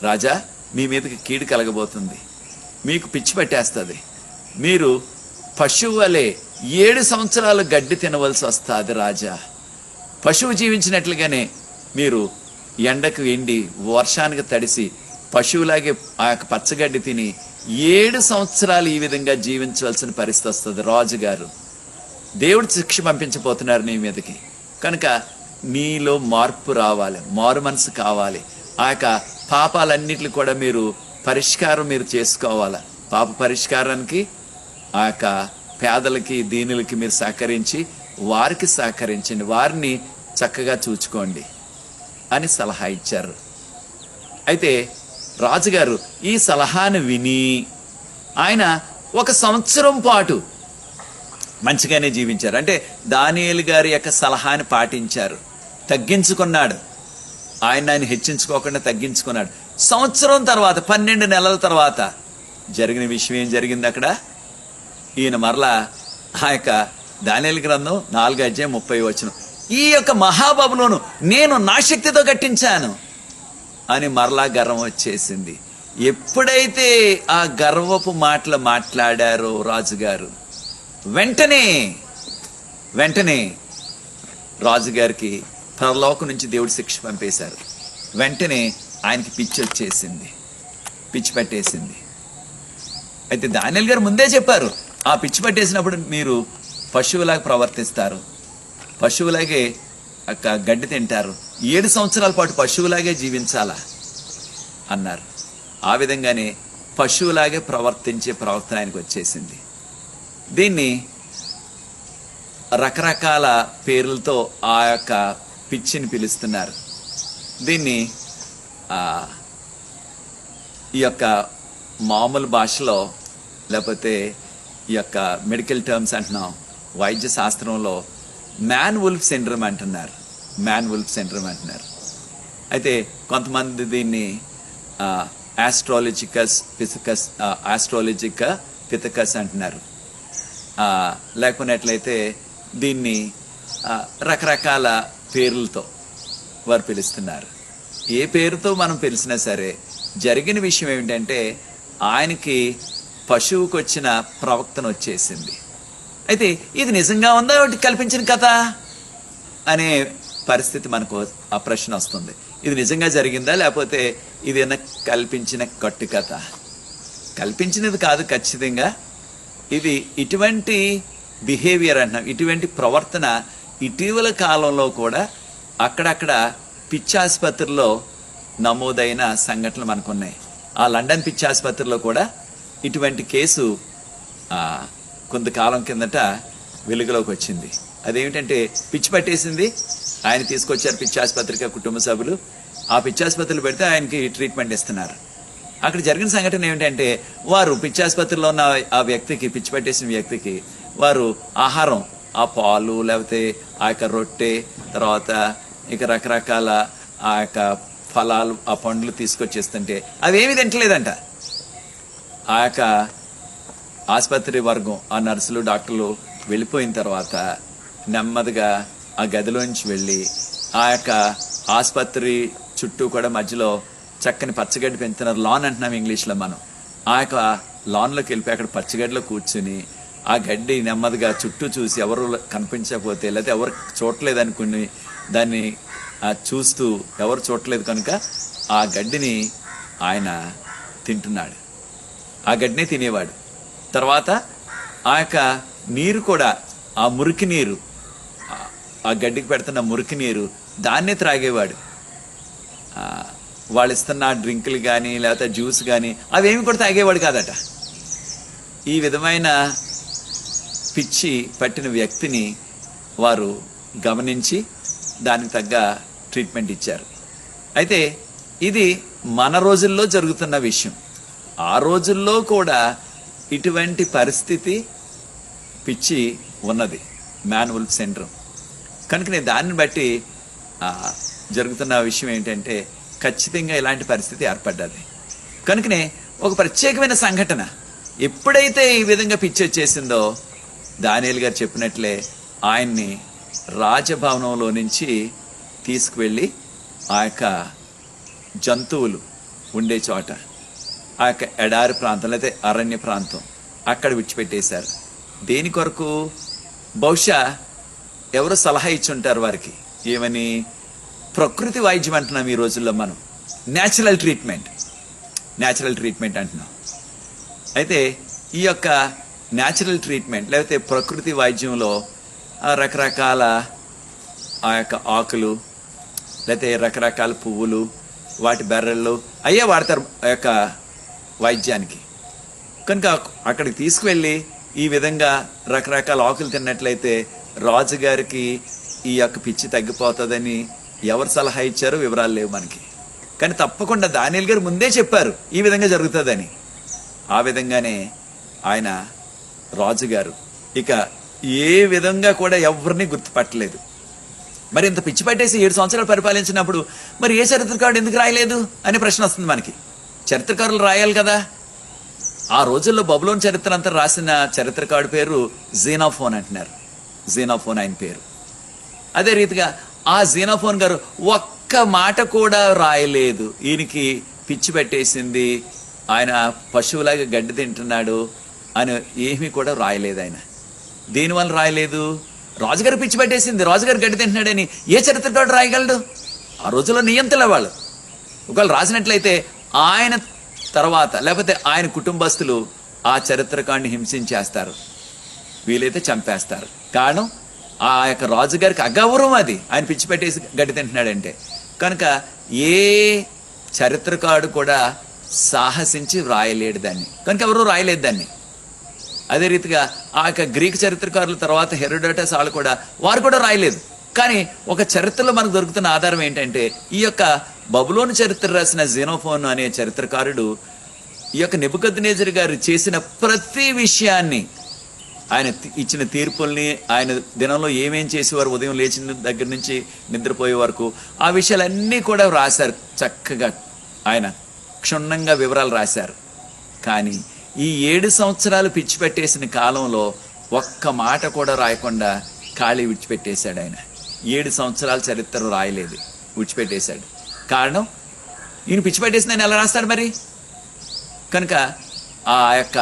S1: రాజా మీ మీదకి కీడు కలగబోతుంది, మీకు పిచ్చి పట్టేస్తుంది, మీరు పశువు వలె 7 సంవత్సరాలు గడ్డి తినవలసి వస్తుంది. రాజా పశువు జీవించినట్లుగానే మీరు ఎండకు ఎండి వర్షానికి తడిసి పశువులాగే ఆ యొక్క పచ్చగడ్డి తిని 7 సంవత్సరాలు ఈ విధంగా జీవించవలసిన పరిస్థితి వస్తుంది. రాజుగారు దేవుడు శిక్ష పంపించబోతున్నారు నీ మీదకి. కనుక నీలో మార్పు రావాలి, మారు మనసు కావాలి. ఆ యొక్క పాపాలన్నిటిని కూడా మీరు పరిష్కారం మీరు చేసుకోవాలి. పాప పరిష్కారానికి ఆ యొక్క పేదలకి దీనులకి మీరు సహకరించి వారికి సహకరించండి, వారిని చక్కగా చూచుకోండి అని సలహా ఇచ్చారు. అయితే రాజుగారు ఈ సలహాను విని ఆయన 1 సంవత్సరం పాటు మంచిగానే జీవించారు. అంటే దానియేలు గారి యొక్క సలహాని పాటించారు, తగ్గించుకున్నాడు, ఆయన హెచ్చించుకోకుండా తగ్గించుకున్నాడు. సంవత్సరం తర్వాత 12 నెలల తర్వాత జరిగిన విషయం ఏం జరిగింది అక్కడ? ఈయన మరలా ఆ యొక్క దానియేలు గ్రంథం 4:30 ఈ యొక్క మహాబబులోను నేను నా శక్తితో కట్టించాను అని మరలా గర్వం వచ్చేసింది. ఎప్పుడైతే ఆ గర్వపు మాటలు మాట్లాడారో రాజుగారు, వెంటనే రాజుగారికి పరలోకం నుంచి దేవుడు శిక్ష పంపేశారు. వెంటనే ఆయనకి పిచ్చి పట్టేసింది. అయితే దానియేలు గారు ముందే చెప్పారు, ఆ పిచ్చి పట్టేసినప్పుడు మీరు పశువులాగా ప్రవర్తిస్తారు, పశువులాగే గడ్డి తింటారు, 7 సంవత్సరాల పాటు పశువులాగే జీవించాలా అన్నారు. ఆ విధంగానే పశువులాగే ప్రవర్తించే ప్రవర్తన ఆయనకు వచ్చేసింది. దీన్ని రకరకాల పేర్లతో ఆ యొక్క పిచ్చిని పిలుస్తున్నారు. దీన్ని ఈ యొక్క మామూలు భాషలో లేకపోతే ఈ యొక్క మెడికల్ టర్మ్స్ అంటున్నాం, వైద్య శాస్త్రంలో మ్యాన్ వుల్ఫ్ సిండ్రోమ్ అంటున్నారు. అయితే కొంతమంది దీన్ని ఆస్ట్రాలజికస్ పిథకస్ అంటున్నారు. లేకపోయినట్లయితే దీన్ని రకరకాల పేర్లతో వారు పిలుస్తున్నారు. ఏ పేరుతో మనం పిలిచినా సరే జరిగిన విషయం ఏమిటంటే, ఆయనకి పశువుకు వచ్చిన ప్రవక్తన వచ్చేసింది. అయితే ఇది నిజంగా ఉందా ఒకటి కల్పించిన కథ అనే పరిస్థితి మనకు ఆ ప్రశ్న వస్తుంది. ఇది నిజంగా జరిగిందా లేకపోతే ఇది కల్పించిన కట్టు కథ? కల్పించినది కాదు ఖచ్చితంగా. ఇది ఇటువంటి బిహేవియర్ అంటున్నాం, ఇటువంటి ప్రవర్తన ఇటీవల కాలంలో కూడా అక్కడక్కడ పిచ్చాసుపత్రిలో నమోదైన సంఘటనలు మనకున్నాయి. ఆ లండన్ పిచ్చాసుపత్రిలో కూడా ఇటువంటి కేసు కొంతకాలం కిందట వెలుగులోకి వచ్చింది. అదేమిటంటే పిచ్చి పట్టేసింది, ఆయన తీసుకొచ్చారు పిచ్చాసుపత్రికి కుటుంబ సభ్యులు. ఆ పిచ్చాసుపత్రులు పెడితే ఆయనకి ట్రీట్మెంట్ ఇస్తున్నారు. అక్కడ జరిగిన సంఘటన ఏమిటంటే, వారు పిచ్చాసుపత్రిలో ఉన్న ఆ వ్యక్తికి, పిచ్చి పట్టేసిన వ్యక్తికి వారు ఆహారం, ఆ పాలు లేకపోతే ఆ యొక్క రొట్టె, తర్వాత ఇక రకరకాల ఆ యొక్క ఫలాలు ఆ పండ్లు తీసుకొచ్చేస్తుంటే అవేమీ తింటలేదంట. ఆ యొక్క ఆసుపత్రి వర్గం, ఆ నర్సులు డాక్టర్లు వెళ్ళిపోయిన తర్వాత నెమ్మదిగా ఆ గదిలోంచి వెళ్ళి ఆ యొక్క ఆసుపత్రి చుట్టూ కూడా మధ్యలో చక్కని పచ్చగడ్డి పెంచుతున్నారు, లాన్ అంటున్నాం ఇంగ్లీష్లో మనం. ఆ యొక్క లాన్లోకి వెళ్ళిపోయి అక్కడ పచ్చగడ్డిలో కూర్చుని ఆ గడ్డి నెమ్మదిగా చుట్టూ చూసి ఎవరు కనిపించకపోతే లేకపోతే ఎవరు చూడలేదు అనుకుని దాన్ని చూస్తూ ఎవరు చూడలేదు కనుక ఆ గడ్డిని ఆయన తింటున్నాడు, ఆ గడ్డిని తినేవాడు. తర్వాత ఆ యొక్క నీరు కూడా, ఆ మురికి నీరు, ఆ గడ్డికి పెడుతున్న మురికి నీరు దాన్నే త్రాగేవాడు. వాళ్ళు ఇస్తున్న డ్రింకులు కానీ లేకపోతే జ్యూస్ కానీ అవేమి కూడా తాగేవాడు కాదట. ఈ విధమైన పిచ్చి పట్టిన వ్యక్తిని వారు గమనించి దానికి తగ్గ ట్రీట్మెంట్ ఇచ్చారు. అయితే ఇది మన రోజుల్లో జరుగుతున్న విషయం. ఆ రోజుల్లో కూడా ఇటువంటి పరిస్థితి పిచ్చి ఉన్నది, మ్యాన్వుల్ఫ్ సిండ్రోమ్. కనుకనే దాన్ని బట్టి జరుగుతున్న విషయం ఏంటంటే ఖచ్చితంగా ఇలాంటి పరిస్థితి ఏర్పడ్డది. కనుకనే ఒక ప్రత్యేకమైన సంఘటన ఎప్పుడైతే ఈ విధంగా పిచ్చి వచ్చేసిందో దానియేలు గారు చెప్పినట్లే ఆయన్ని రాజభవనంలో నుంచి తీసుకువెళ్ళి ఆ యొక్క జంతువులు ఉండే చోట, ఆ యొక్క ఎడారి ప్రాంతం లేకపోతే అరణ్య ప్రాంతం అక్కడ విడిచిపెట్టేశారు. దేని కొరకు? బహుశా ఎవరు సలహా ఇచ్చుంటారు వారికి, ఏమని? ప్రకృతి వైద్యం అంటున్నాం ఈ రోజుల్లో మనం, న్యాచురల్ ట్రీట్మెంట్ అంటున్నాం. అయితే ఈ యొక్క న్యాచురల్ ట్రీట్మెంట్ లేకపోతే ప్రకృతి వైద్యంలో రకరకాల ఆ యొక్క ఆకులు లేకపోతే రకరకాల పువ్వులు, వాటి బెర్రలు అయ్యే వాడతారు ఆ యొక్క వైద్యానికి. కనుక అక్కడికి తీసుకువెళ్ళి ఈ విధంగా రకరకాల ఆకులు తిన్నట్లయితే రాజుగారికి ఈ యొక్క పిచ్చి తగ్గిపోతుందని ఎవరు సలహా ఇచ్చారో వివరాలు లేవు మనకి. కానీ తప్పకుండా దానియేలు గారు ముందే చెప్పారు ఈ విధంగా జరుగుతుందని. ఆ విధంగానే ఆయన రాజుగారు ఇక ఏ విధంగా కూడా ఎవరిని గుర్తుపట్టలేదు. మరి ఇంత పిచ్చి పట్టేసి 7 సంవత్సరాలు పరిపాలించినప్పుడు మరి ఏ చరిత్రకారుడు ఎందుకు రాయలేదు అనే ప్రశ్న వస్తుంది మనకి. చరిత్రకారులు రాయాలి కదా. ఆ రోజుల్లో బబులోన్ చరిత్ర అంతా రాసిన చరిత్రకారుడి పేరు జీనోఫోన్ అంటున్నారు. జీనోఫోన్ ఆయన పేరు. అదే రీతిగా ఆ జీనోఫోన్ గారు ఒక్క మాట కూడా రాయలేదు. ఈయనకి పిచ్చి పెట్టేసింది, ఆయన పశువులాగా గడ్డి తింటున్నాడు అని ఏమీ కూడా రాయలేదు ఆయన. దేనివల్ల రాయలేదు? రాజుగారు పిచ్చి పెట్టేసింది, రాజుగారు గడ్డి తింటున్నాడని ఏ చరిత్రకారుడు రాయగలడు? ఆ రోజుల్లో నియంతలే వాళ్ళు. ఒకవేళ రాసినట్లయితే ఆయన తర్వాత లేకపోతే ఆయన కుటుంబస్తులు ఆ చరిత్రకారుడిని హింసించేస్తారు, వీలైతే చంపేస్తారు. కారణం ఆ యొక్క రాజుగారికి అగౌరవం అది, ఆయన పిచ్చి పెట్టేసి గడ్డి తింటున్నాడంటే. కనుక ఏ చరిత్రకారుడు కూడా సాహసించి రాయలేడు దాన్ని, కనుక ఎవరు రాయలేదు దాన్ని. అదే రీతిగా ఆ యొక్క గ్రీక్ చరిత్రకారుల తర్వాత హెరోడోటస్ వాళ్ళు కూడా వారు కూడా రాయలేదు. కానీ ఒక చరిత్రలో మనకు దొరుకుతున్న ఆధారం ఏంటంటే ఈ యొక్క బబులోను చరిత్ర రాసిన జీనోఫోన్ అనే చరిత్రకారుడు ఈ యొక్క నెబుకద్నెజరు గారు చేసిన ప్రతి విషయాన్ని, ఆయన ఇచ్చిన తీర్పుల్ని, ఆయన దినంలో ఏమేం చేసేవారు, ఉదయం లేచిన దగ్గర నుంచి నిద్రపోయే వరకు ఆ విషయాలన్నీ కూడా రాశారు చక్కగా. ఆయన క్షుణ్ణంగా వివరాలు రాశారు. కానీ ఈ 7 సంవత్సరాలు పిచ్చి పెట్టేసిన కాలంలో ఒక్క మాట కూడా రాయకుండా ఖాళీ విడిచిపెట్టేశాడు ఆయన. 7 సంవత్సరాల చరిత్ర రాయలేదు, విడిచిపెట్టేశాడు. కారణం, ఈయన పిచ్చి పెట్టేసిన ఆయన ఎలా రాస్తాడు మరి? కనుక ఆ యొక్క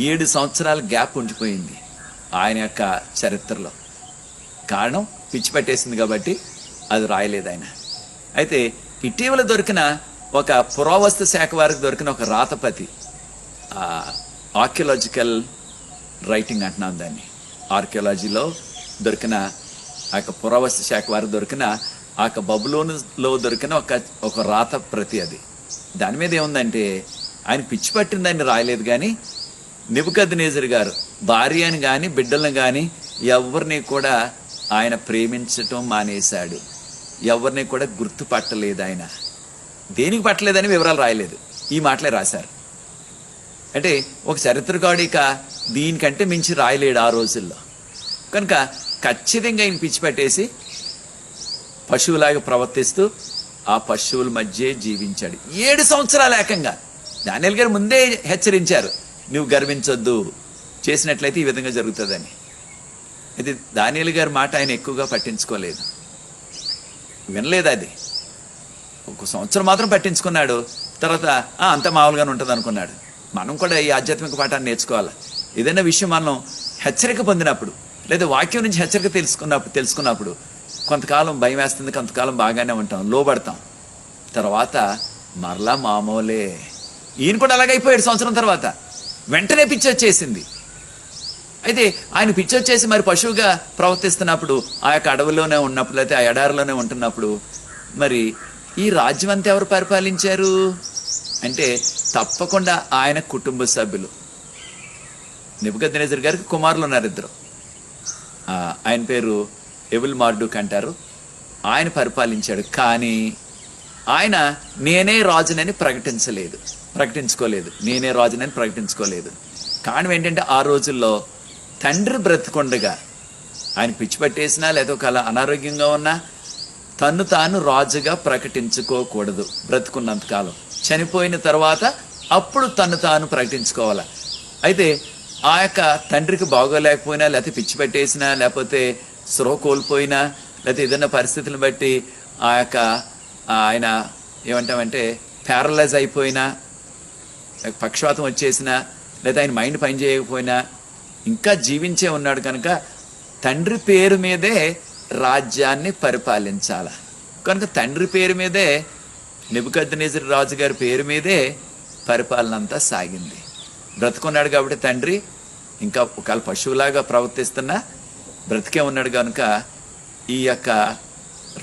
S1: 7 సంవత్సరాల గ్యాప్ ఉండిపోయింది ఆయన యొక్క చరిత్రలో. కారణం పిచ్చి పెట్టేసింది కాబట్టి అది రాయలేదు ఆయన. అయితే ఇటీవల దొరికిన ఒక పురావస్తు శాఖ వారికి దొరికిన ఒక రాతపతి, ఆర్కియలాజికల్ రైటింగ్ అంటున్నాం దాన్ని, ఆర్కియాలజీలో దొరికిన ఆ యొక్క పురావస్తు శాఖ వారికి దొరికిన ఆ యొక్క బబులోనులో దొరికిన ఒక రాత ప్రతి. అది దాని మీద ఏముందంటే ఆయన పిచ్చి పట్టిన దాన్ని రాయలేదు, కానీ నెబుకద్నెజరు గారు భార్యని కానీ బిడ్డలను కానీ ఎవరిని కూడా ఆయన ప్రేమించటం మానేశాడు, ఎవరిని కూడా గుర్తుపట్టలేదు. ఆయన దేనికి పట్టలేదని వివరాలు రాయలేదు, ఈ మాటలే రాశారు. అంటే ఒక చరిత్రకారుడు ఇక దీనికంటే మించి రాయలేడు ఆ రోజుల్లో. కనుక ఖచ్చితంగా ఆయన పిచ్చి పెట్టేసి పశువులాగా ప్రవర్తిస్తూ ఆ పశువుల మధ్య జీవించాడు 7 సంవత్సరాలు ఏకంగా. దానియేలు గారు ముందే హెచ్చరించారు, నువ్వు గర్వించొద్దు, చేసినట్లయితే ఈ విధంగా జరుగుతుందని. ఇది దానియేలు గారి మాట ఆయన ఎక్కువగా పట్టించుకోలేదు, వినలేదు. అది 1 సంవత్సరం మాత్రం పట్టించుకున్నాడు. తర్వాత అంత మామూలుగానే ఉంటుంది అనుకున్నాడు. మనం కూడా ఈ ఆధ్యాత్మిక పాఠాన్ని నేర్చుకోవాలి. ఏదైనా విషయం మనం హెచ్చరిక పొందినప్పుడు, లేదా వాక్యం నుంచి హెచ్చరిక తెలుసుకున్నప్పుడు కొంతకాలం భయం వేస్తుంది, కొంతకాలం బాగానే ఉంటాం, లోబడతాం. తర్వాత మరలా మామూలే. ఈయన కూడా అలాగైపోయాడు. సంవత్సరం తర్వాత వెంటనే పిచ్చి వచ్చేసింది. అయితే ఆయన పిచ్చి వచ్చేసి మరి పశువుగా ప్రవర్తిస్తున్నప్పుడు, ఆ యొక్క అడవిలోనే ఉన్నప్పుడు, లేకపోతే ఆ ఎడారిలోనే ఉంటున్నప్పుడు, మరి ఈ రాజ్యం అంతా ఎవరు పరిపాలించారు అంటే తప్పకుండా ఆయన కుటుంబ సభ్యులు. నెబుకద్నెజర్ గారికి కుమారులు ఉన్నారు 2. ఆయన పేరు ఎవల్ మార్డుక్ అంటారు. ఆయన పరిపాలించాడు. కానీ ఆయన నేనే రాజునని ప్రకటించుకోలేదు. నేనే రాజునని ప్రకటించుకోలేదు. కారణం ఏంటంటే ఆ రోజుల్లో తండ్రి బ్రతికొండగా ఆయన పిచ్చి పట్టేసినా లేదా ఒక అనారోగ్యంగా ఉన్నా తన్ను తాను రాజుగా ప్రకటించుకోకూడదు బ్రతుకున్నంతకాలం. చనిపోయిన తర్వాత అప్పుడు తన్ను తాను ప్రకటించుకోవాలి. అయితే ఆ యొక్క తండ్రికి బాగోలేకపోయినా, లేకపోతే పిచ్చి పెట్టేసినా, లేకపోతే స్పృహ కోల్పోయినా, లేకపోతే ఏదైనా పరిస్థితులను బట్టి ఆ యొక్క ఆయన ఏమంటామంటే ప్యారలైజ్ అయిపోయినా, పక్షవాతం వచ్చేసినా, లేదా ఆయన మైండ్ పని చేయకపోయినా ఇంకా జీవించే ఉన్నాడు కనుక తండ్రి పేరు మీదే రాజ్యాన్ని పరిపాలించాల. కనుక తండ్రి పేరు మీదే, నెబుకద్నెజర్ రాజు గారి పేరు మీదే పరిపాలన అంతా సాగింది. బ్రతుకున్నాడు కాబట్టి తండ్రి ఇంకా ఒకవేళ పశువులాగా ప్రవర్తిస్తున్నా బ్రతికే ఉన్నాడు కనుక ఈ యొక్క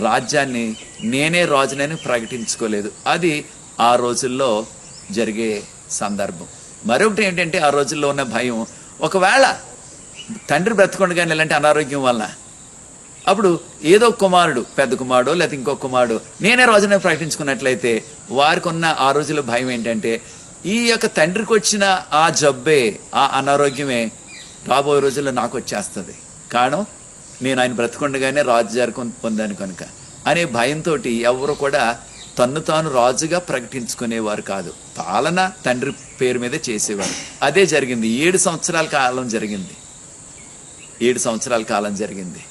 S1: రాజ్యాన్ని నేనే రాజునని ప్రకటించుకోలేదు. అది ఆ రోజుల్లో జరిగే సందర్భం. మరొకటి ఏంటంటే ఆ రోజుల్లో ఉన్న భయం, ఒకవేళ తండ్రి బ్రతకుండగానే ఇలాంటి అనారోగ్యం వలన అప్పుడు ఏదో కుమారుడు, పెద్ద కుమారుడు లేకపోతే ఇంకో కుమారుడు నేనే రాజునని ప్రకటించుకున్నట్లయితే వారికి ఉన్న ఆ రోజుల్లో భయం ఏంటంటే ఈ యొక్క తండ్రికి వచ్చిన ఆ జబ్బే, ఆ అనారోగ్యమే రాబోయే రోజుల్లో నాకు వచ్చేస్తుంది. కారణం నేను ఆయన బ్రతకుండగానే రాజుగారు పొందాను కనుక అనే భయంతో ఎవరు కూడా తన్ను తాను రాజుగా ప్రకటించుకునేవారు కాదు. పాలన తండ్రి పేరు మీద చేసేవారు. అదే జరిగింది. 7 సంవత్సరాల కాలం జరిగింది. 7 సంవత్సరాల కాలం జరిగింది.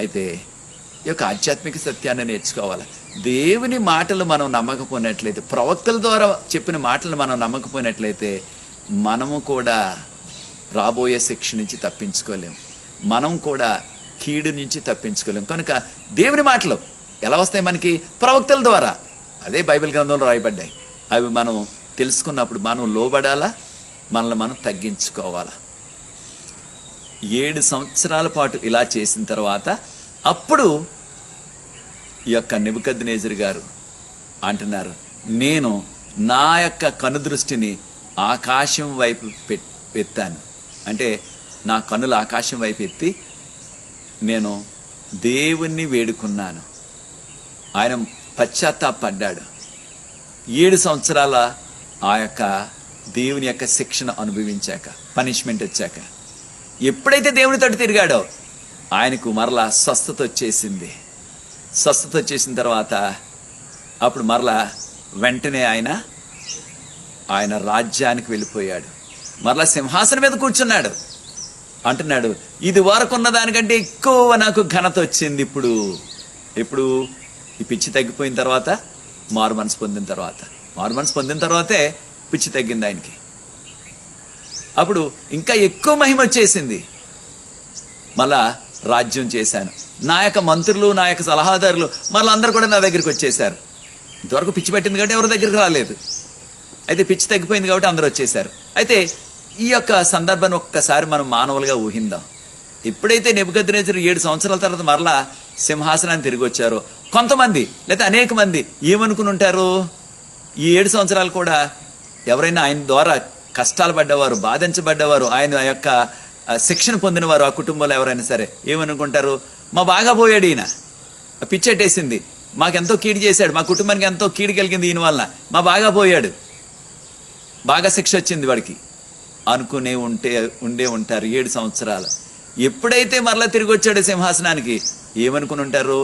S1: అయితే ఈ యొక్క ఆధ్యాత్మిక సత్యాన్ని నేర్చుకోవాలి. దేవుని మాటలు మనం నమ్మకపోయినట్లయితే, ప్రవక్తల ద్వారా చెప్పిన మాటలు మనం నమ్మకపోయినట్లయితే మనము కూడా రాబోయే శిక్ష నుంచి తప్పించుకోలేము. మనం కూడా కీడు నుంచి తప్పించుకోలేము. కనుక దేవుని మాటలు ఎలా వస్తాయి మనకి? ప్రవక్తల ద్వారా. అదే బైబిల్ గ్రంథంలో రాయబడ్డాయి. అవి మనం తెలుసుకున్నప్పుడు మనం లోబడాలా, మనల్ని మనం తగ్గించుకోవాలా. 7 సంవత్సరాల పాటు ఇలా చేసిన తర్వాత అప్పుడు ఈ యొక్క నెబుకద్నెజర్ గారు అంటున్నారు, నేను నా యొక్క కనుదృష్టిని ఆకాశం వైపు ఎత్తాను. అంటే నా కన్నులు ఆకాశం వైపు ఎత్తి నేను దేవుణ్ణి వేడుకున్నాను. ఆయన పశ్చాత్తాపడ్డాడు. 7 సంవత్సరాల ఆ యొక్క దేవుని యొక్క శిక్షణ అనుభవించాక, పనిష్మెంట్ వచ్చాక, ఎప్పుడైతే దేవుని తోటి తిరిగాడో ఆయనకు మరలా స్వస్థత వచ్చేసింది. స్వస్థత వచ్చేసిన తర్వాత అప్పుడు మరలా వెంటనే ఆయన రాజ్యానికి వెళ్ళిపోయాడు. మరలా సింహాసనం మీద కూర్చున్నాడు. అంటున్నాడు, ఇది వరకు ఉన్న దానికంటే ఎక్కువ నాకు ఘనత వచ్చింది. ఇప్పుడు ఈ పిచ్చి తగ్గిపోయిన తర్వాత, మారు మనసు పొందిన తర్వాతే పిచ్చి తగ్గింది ఆయనకి. అప్పుడు ఇంకా ఎక్కువ మహిమ వచ్చేసింది. మళ్ళా రాజ్యం చేశాను. నా యొక్క మంత్రులు, నా యొక్క సలహాదారులు మళ్ళీ అందరూ కూడా నా దగ్గరికి వచ్చేసారు. ఇంతవరకు పిచ్చి పెట్టింది కాబట్టి ఎవరి దగ్గరికి రాలేదు. అయితే పిచ్చి తగ్గిపోయింది కాబట్టి అందరూ వచ్చేసారు. అయితే ఈ యొక్క సందర్భాన్ని ఒక్కసారి మనం మానవులుగా ఊహిందాం. ఎప్పుడైతే నెబుకద్నెజర్ 7 సంవత్సరాల తర్వాత మరలా సింహాసనాన్ని తిరిగి వచ్చారో కొంతమంది లేదా అనేక మంది ఏమనుకుని ఉంటారు? ఈ 7 సంవత్సరాలు కూడా ఎవరైనా ఆయన ద్వారా కష్టాలు పడ్డవారు, బాధించబడ్డవారు, ఆయన యొక్క శిక్షణ పొందినవారు, ఆ కుటుంబంలో ఎవరైనా సరే ఏమనుకుంటారు? మా బాగా పోయాడు ఈయన, పిచ్చెట్టేసింది, మాకెంతో కీడు చేశాడు, మా కుటుంబానికి ఎంతో కీడు కలిగింది ఈయన వల్ల, మా బాగా పోయాడు, బాగా శిక్ష వచ్చింది వాడికి అనుకునే ఉండే ఉంటారు 7 సంవత్సరాలు. ఎప్పుడైతే మరలా తిరిగి వచ్చాడు సింహాసనానికి ఏమనుకుని ఉంటారు?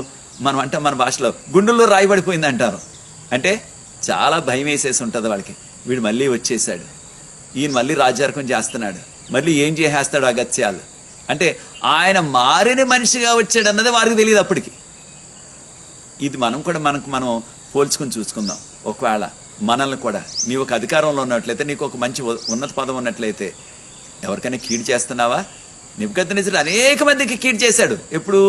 S1: మనం అంటే మన భాషలో గుండెల్లో రాయబడిపోయింది అంటారు. అంటే చాలా భయం వేసేసి ఉంటుంది వాళ్ళకి. వీడు మళ్ళీ వచ్చేసాడు, ఈయన మళ్ళీ రాజ్యార్కం చేస్తున్నాడు, మళ్ళీ ఏం చేసేస్తాడు అగత్యాలు. అంటే ఆయన మారిన మనిషిగా వచ్చాడు అన్నది వారికి తెలియదు అప్పటికి. ఇది మనం కూడా మనం పోల్చుకుని చూసుకుందాం. ఒకవేళ మనల్ని కూడా నీవు ఒక అధికారంలో ఉన్నట్లయితే, నీకు ఒక మంచి ఉన్నత పదం ఉన్నట్లయితే ఎవరికైనా కీడు చేస్తున్నావా? నెబుకద్నెజరు అనేక మందికి కీడు చేశాడు. ఎప్పుడు?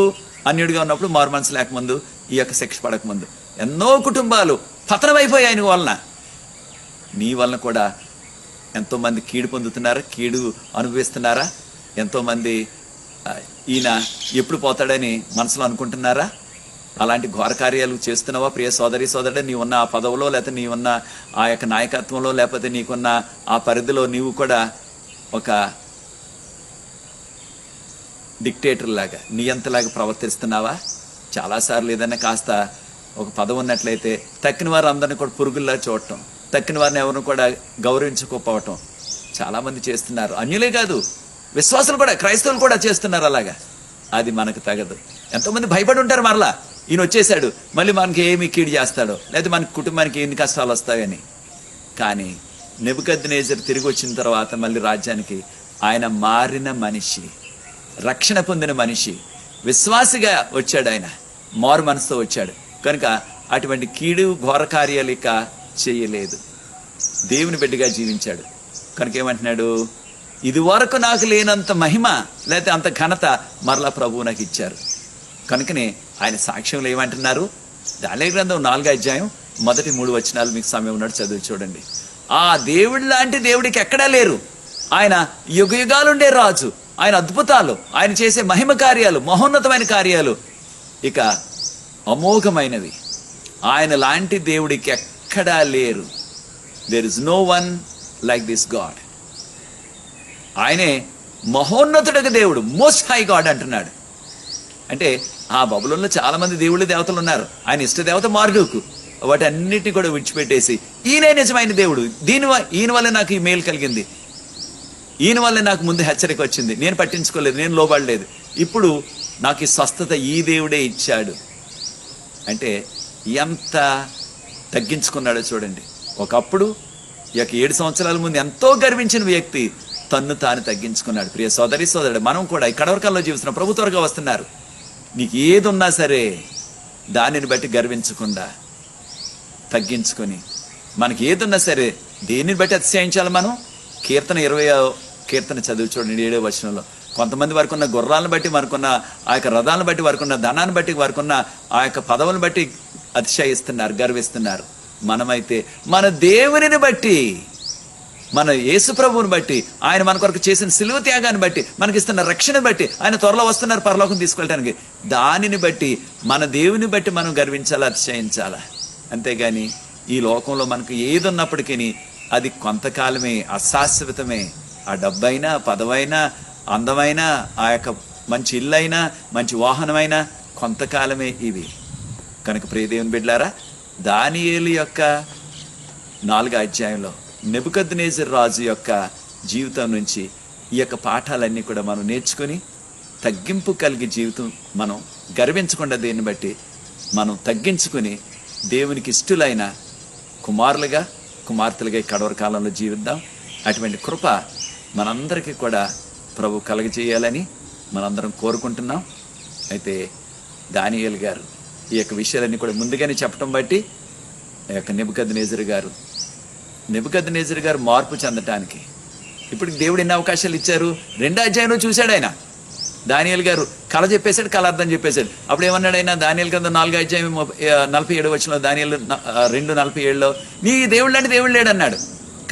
S1: అన్యుడిగా ఉన్నప్పుడు, మారు మనసు లేకముందు, ఈ యొక్క శిక్ష పడకముందు. ఎన్నో కుటుంబాలు పతనమైపోయాయి ఆయన వలన. నీ వలన కూడా ఎంతోమంది కీడు పొందుతున్నారా, కీడు అనుభవిస్తున్నారా? ఎంతోమంది ఈయన ఎప్పుడు పోతాడని మనసులో అనుకుంటున్నారా? అలాంటి ఘోర కార్యాలు చేస్తున్నావా ప్రియ సోదరి సోదరుడు? నీ ఉన్న ఆ పదవిలో, లేకపోతే నీ ఉన్న ఆ యొక్క నాయకత్వంలో, లేకపోతే నీకున్న ఆ పరిధిలో నీవు కూడా ఒక డిక్టేటర్ లాగా, నియంతలాగా ప్రవర్తిస్తున్నావా? చాలాసార్లు ఏదైనా కాస్త ఒక పదవి ఉన్నట్లయితే తక్కిన వారు అందరిని కూడా పురుగుల్లా చూడటం, తక్కిన వారిని ఎవరిని కూడా గౌరవించుకోకపోవటం చాలామంది చేస్తున్నారు. అన్యులే కాదు, విశ్వాసులు కూడా, క్రైస్తవులు కూడా చేస్తున్నారు అలాగా. అది మనకు తగదు. ఎంతోమంది భయపడి ఉంటారు, మరలా ఈయన వచ్చేసాడు, మళ్ళీ మనకి ఏమి కీడు చేస్తాడో, లేకపోతే మన కుటుంబానికి ఎన్ని కష్టాలు వస్తాయని. కానీ నెబుకద్నెజరు తిరిగి వచ్చిన తర్వాత మళ్ళీ రాజ్యానికి ఆయన మారిన మనిషి, రక్షణ పొందిన మనిషి, విశ్వాసిగా వచ్చాడు. ఆయన మారు మనసుతో వచ్చాడు కనుక అటువంటి కీడు ఘోర కార్యాలు ఇక చేయలేదు. దేవుని బిడ్డగా జీవించాడు కనుక ఏమంటున్నాడు? ఇది వరకు నాకు లేనంత మహిమ, లేకపోతే అంత ఘనత మరలా ప్రభువు నాకు ఇచ్చారు. కనుకనే ఆయన సాక్ష్యంలో ఏమంటున్నారు? దానియేలు గ్రంథం 4వ అధ్యాయం మొదటి 3 వచనాలు మీకు సమయం ఉన్నాడు, చదువు చూడండి. ఆ దేవుడి లాంటి దేవుడికి ఎక్కడా లేరు. ఆయన యుగ యుగాలుండే రాజు. ఆయన అద్భుతాలు, ఆయన చేసే మహిమ కార్యాలు, మహోన్నతమైన కార్యాలు ఇక అమోఘమైనవి. ఆయన లాంటి దేవుడికి ఎక్కడా లేరు. There is no one like this god. ఆయనే మహోన్నతుడికి దేవుడు, మోస్ట్ హై గాడ్ అంటున్నాడు. అంటే ఆ బబులోన్లో చాలా మంది దేవుళ్ళు దేవతలు ఉన్నారు. ఆయన ఇష్ట దేవత మార్డుకు. వాటి అన్నిటిని కూడా విడిచిపెట్టేసి ఈయనే నిజమైన దేవుడు, ఈయన వల్ల నాకు ఈ మేలు కలిగింది, ఈయన వల్ల నాకు ముందు హెచ్చరిక వచ్చింది, నేను పట్టించుకోలేదు, నేను లోబడలేదు, ఇప్పుడు నాకు ఈ స్వస్థత ఈ దేవుడే ఇచ్చాడు అంటే ఎంత తగ్గించుకున్నాడో చూడండి. ఒకప్పుడు ఈ యొక్క 7 సంవత్సరాల ముందు ఎంతో గర్వించిన వ్యక్తి తన్ను తాను తగ్గించుకున్నాడు. ప్రియ సోదరి సోదరుడు, మనం కూడా ఈ కడవరకాల్లో జీవిస్తున్నాం. ప్రభు త్వరగా వస్తున్నారు. నీకు ఏది ఉన్నా సరే దానిని బట్టి గర్వించకుండా తగ్గించుకొని, మనకి ఏది ఉన్నా సరే దేనిని బట్టి అతిశయించాలి మనం? కీర్తన 20వ కీర్తన చదువు చూడండి 7వ వచనంలో. కొంతమంది వారికి ఉన్న గుర్రాలను బట్టి, వారికున్న ఆ యొక్క రథాలను బట్టి, వారికున్న ధనాన్ని బట్టి, వారికున్న ఆ యొక్క పదవులను బట్టి అతిశయిస్తున్నారు, గర్విస్తున్నారు. మనమైతే మన దేవునిని బట్టి, మన యేసు ప్రభువుని బట్టి, ఆయన మన కొరకు చేసిన సిలువ త్యాగాన్ని బట్టి, మనకిస్తున్న రక్షణను బట్టి, ఆయన త్వరలో వస్తున్నారు పరలోకం తీసుకెళ్ళడానికి, దానిని బట్టి, మన దేవుని బట్టి మనం గర్వించాలా, అతిశయించాలా. అంతేగాని ఈ లోకంలో మనకు ఏది ఉన్నప్పటికీ అది కొంతకాలమే, అశాశ్వతమే. ఆ డబ్బైనా, పదవైనా, అందమైనా, ఆ యొక్క మంచి ఇల్లైనా, మంచి వాహనమైనా కొంతకాలమే ఇవి. కనుక ప్రియ దేవుని బిడ్డలారా, దానియేలు యొక్క 4వ అధ్యాయంలో నెబుకద్నెజరు రాజు యొక్క జీవితం నుంచి ఈ యొక్క పాఠాలన్నీ కూడా మనం నేర్చుకొని తగ్గింపు కలిగి జీవితం, మనం గర్వించకుండా దేన్ని బట్టి మనం తగ్గించుకొని దేవునికి ఇష్టలైన కుమారులుగా, కుమార్తెలుగా ఈ కడవర కాలంలో జీవిద్దాం. అటువంటి కృప మనందరికీ కూడా ప్రభు కలగజేయాలని మనందరం కోరుకుంటున్నాం. అయితే దానియేలు గారు ఈ యొక్క విషయాలన్నీ కూడా ముందుగానే చెప్పడం బట్టి ఈ యొక్క నెబుకద్నెజరు గారు మార్పు చెందటానికి ఇప్పుడు దేవుడు ఎన్ని అవకాశాలు ఇచ్చారు. 2వ అధ్యాయంలో చూశాడు ఆయన. దానియేలు గారు కళ చెప్పేశాడు, కళ అర్థం చెప్పేశాడు. అప్పుడు ఏమన్నాడు ఆయన? దానియేలు గ్రంథం 4వ అధ్యాయం 47వ వచనంలో, దానియేలు 2:47లో నీ దేవుడు లాంటి దేవుడు లేడు అన్నాడు.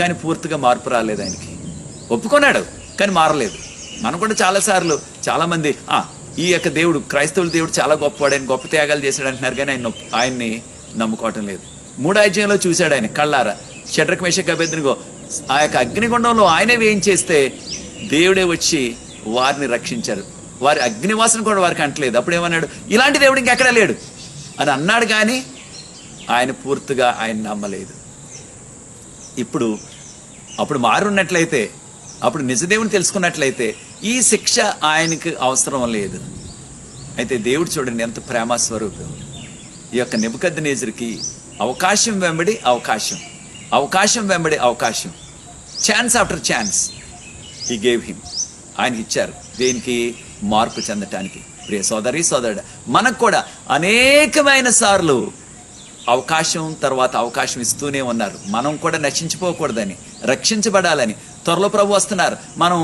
S1: కానీ పూర్తిగా మార్పు రాలేదు ఆయనకి. ఒప్పుకున్నాడు కానీ మారలేదు. మనం కూడా చాలాసార్లు చాలామంది ఈ యొక్క దేవుడు, క్రైస్తవుల దేవుడు చాలా గొప్పవాడని, గొప్ప త్యాగాలు చేశాడు అంటున్నారు, కానీ ఆయన్ని నమ్ముకోవటం లేదు. 3వ అధ్యాయంలో చూశాడు ఆయన కళ్ళారా. షడ్రక్ మేషక్ అబేద్నెగో ఆ యొక్క అగ్నిగుండంలో ఆయనే వేయించేస్తే దేవుడే వచ్చి వారిని రక్షించారు. వారి అగ్నివాసన కూడా వారికి అంటలేదు. అప్పుడు ఏమన్నాడు? ఇలాంటి దేవుడు ఇంకెక్కడా లేడు అని అన్నాడు, కానీ ఆయన పూర్తిగా ఆయన నమ్మలేదు. అప్పుడు మారున్నట్లయితే, అప్పుడు నిజదేవుని తెలుసుకున్నట్లయితే ఈ శిక్ష ఆయనకు అవసరం లేదు. అయితే దేవుడు చూడండి ఎంత ప్రేమ స్వరూపం. ఈ యొక్క నెబుకద్నెజరుకి అవకాశం వెంబడి అవకాశం, అవకాశం వెంబడి అవకాశం, ఛాన్స్ ఆఫ్టర్ ఛాన్స్ ఈ గేవ్ హిమ్. ఆయన ఇచ్చారు దేనికి? మార్పు చెందటానికి. ప్రియ సోదరి సోదరుడు, మనకు కూడా అనేకమైన సార్లు అవకాశం తర్వాత అవకాశం ఇస్తూనే ఉన్నారు. మనం కూడా నశించిపోకూడదని, రక్షించబడాలని. త్వరలో ప్రభు వస్తున్నారు. మనం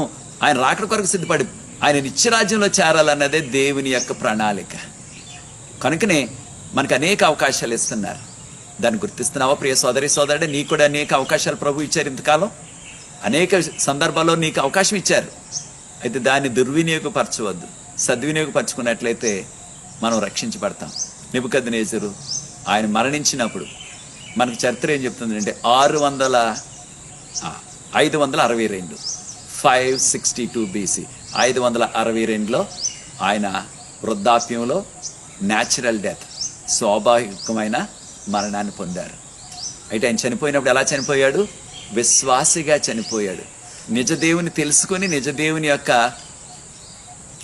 S1: ఆయన రాకడ కొరకు సిద్ధపడి ఆయన నిత్యరాజ్యంలో చేరాలన్నదే దేవుని యొక్క ప్రణాళిక. కనుకనే మనకు అనేక అవకాశాలు ఇస్తున్నారు. దాన్ని గుర్తిస్తున్నావా ప్రియ సోదరి సోదరుడు? నీకు కూడా అనేక అవకాశాలు ప్రభు ఇచ్చారు. ఇంతకాలం అనేక సందర్భాల్లో నీకు అవకాశం ఇచ్చారు. అయితే దాన్ని దుర్వినియోగపరచవద్దు. సద్వినియోగపరచుకున్నట్లయితే మనం రక్షించబడతాం. నెబుకద్నెజరు ఆయన మరణించినప్పుడు మనకు చరిత్ర ఏం చెప్తుంది అంటే 562 562 BC 562లో ఆయన వృద్ధాప్యంలో న్యాచురల్ డెత్, స్వాభావికమైన మరణాన్ని పొందారు. అయితే ఆయన చనిపోయినప్పుడు ఎలా చనిపోయాడు? విశ్వాసిగా చనిపోయాడు. నిజదేవుని తెలుసుకొని నిజదేవుని యొక్క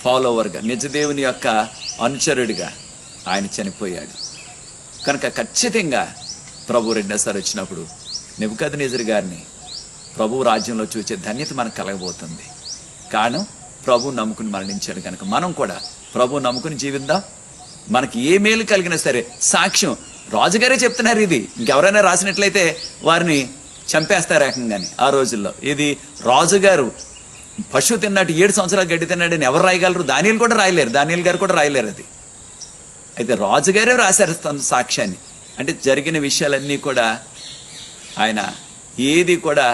S1: ఫాలోవర్గా, నిజదేవుని యొక్క అనుచరుడిగా ఆయన చనిపోయాడు. కనుక ఖచ్చితంగా ప్రభు రెండోసారి వచ్చినప్పుడు నెబుకద్నెజరు గారిని ప్రభు రాజ్యంలో చూసే ధన్యత మనకు కలగబోతుంది. కారణం ప్రభు నమ్ముకుని మరణించాడు కనుక మనం కూడా ప్రభు నమ్ముకుని జీవిద్దాం. మనకి ఏ మేలు కలిగినా సరే సాక్ష్యం రాజుగారే చెప్తున్నారు. ఇది ఇంకెవరైనా రాసినట్లయితే వారిని చంపేస్తారు ఏకంగానే ఆ రోజుల్లో. ఇది రాజుగారు పశువు తిన్నట్టు 7 సంవత్సరాలు గడ్డి తిన్నాడని ఎవరు రాయగలరు? దానియేలు కూడా రాయలేరు. దానియేలు గారు కూడా రాయలేరు అది. అయితే రాజుగారే రాశారు తన సాక్ష్యాన్ని. అంటే జరిగిన విషయాలన్నీ కూడా ఆయన ఏది కూడా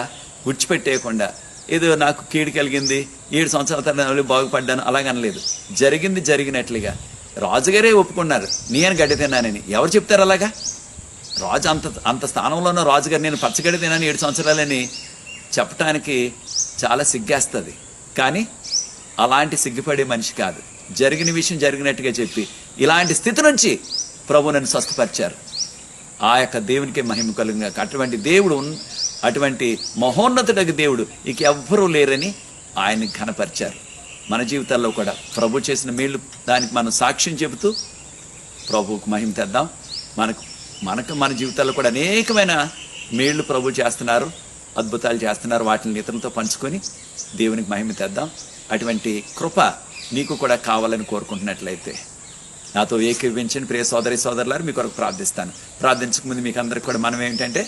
S1: విడిచిపెట్టేయకుండా ఏదో నాకు కీడు కలిగింది 7 సంవత్సరాల తర్వాత బాగుపడ్డాను అలాగనలేదు. జరిగింది జరిగినట్లుగా రాజుగారే ఒప్పుకున్నారు. నేను గడ్డి తిన్నానని. ఎవరు చెప్తారు అలాగా? రాజు అంత స్థానంలో ఉన్న రాజుగారు నేను పచ్చగడ్డి తిన్నాను 7 సంవత్సరాలని చెప్పటానికి చాలా సిగ్గేస్తుంది. కానీ అలాంటి సిగ్గుపడే మనిషి కాదు. జరిగిన విషయం జరిగినట్టుగా చెప్పి ఇలాంటి స్థితి నుంచి ప్రభు నన్ను స్వస్థపరిచారు. ఆ యొక్క దేవునికి మహిమ కలుగుగా. అటువంటి దేవుడు, అటువంటి మహోన్నతుడకు దేవుడు ఇక ఎవ్వరూ లేరని ఆయన్ని ఘనపరిచారు. మన జీవితాల్లో కూడా ప్రభు చేసిన మేళ్ళు దానికి మనం సాక్ష్యం చెబుతూ ప్రభువుకు మహిమ తెద్దాం. మన జీవితాల్లో కూడా అనేకమైన మేళ్ళు ప్రభు చేస్తున్నారు, అద్భుతాలు చేస్తున్నారు. వాటిని ఇతరులతో పంచుకొని దేవునికి మహిమ తెద్దాం. అటువంటి కృప నీకు కూడా కావాలని కోరుకుంటున్నట్లయితే నాతో ఏకీవించండి. ప్రియ సోదరి సోదరులారు, మీ కొరకు ప్రార్థిస్తాను. ప్రార్థించకముందు మీకు అందరికి కూడా మనం ఏంటంటే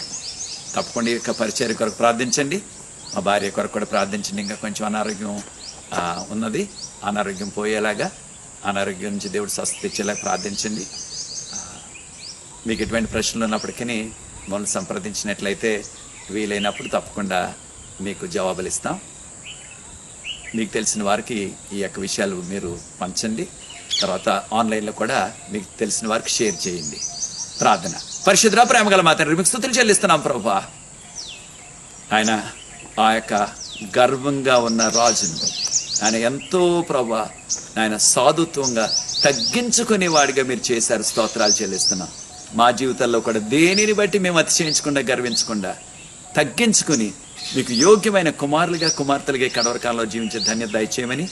S1: తప్పకుండా ఈ యొక్క పరిచర్య కొరకు ప్రార్థించండి. మా భార్య కొరకు కూడా ప్రార్థించండి. ఇంకా కొంచెం అనారోగ్యం ఉన్నది. అనారోగ్యం పోయేలాగా, అనారోగ్యం నుంచి దేవుడు స్వస్థత ఇచ్చేలాగా ప్రార్థించండి. మీకు ఎటువంటి ప్రశ్నలు ఉన్నప్పటికీ మమ్మల్ని సంప్రదించినట్లయితే వీలైనప్పుడు తప్పకుండా మీకు జవాబులు ఇస్తాం. మీకు తెలిసిన వారికి ఈ యొక్క విషయాలు మీరు పంచండి. తర్వాత ఆన్లైన్లో కూడా మీకు తెలిసిన వారికి షేర్ చేయండి. ప్రార్థన. పరిశుద్ధ ప్రేమగల మా తండ్రి, మీకు స్తుతులు చెల్లిస్తున్నాం ప్రభువా. ఆయన ఆ యొక్క గర్వంగా ఉన్న రాజును ఆయన ఎంతో ప్రభువా ఆయన సాధుత్వంగా తగ్గించుకునే వాడిగా మీరు చేశారు. స్తోత్రాలు చెల్లిస్తున్నాం. మా జీవితాల్లో కూడా దేనిని బట్టి మేము అతిశయించకుండా గర్వించకుండా తగ్గించుకుని మీకు యోగ్యమైన కుమారులుగా కుమార్తెలుగా కడవరకాలంలో జీవించే ధన్యత దయచేయమని,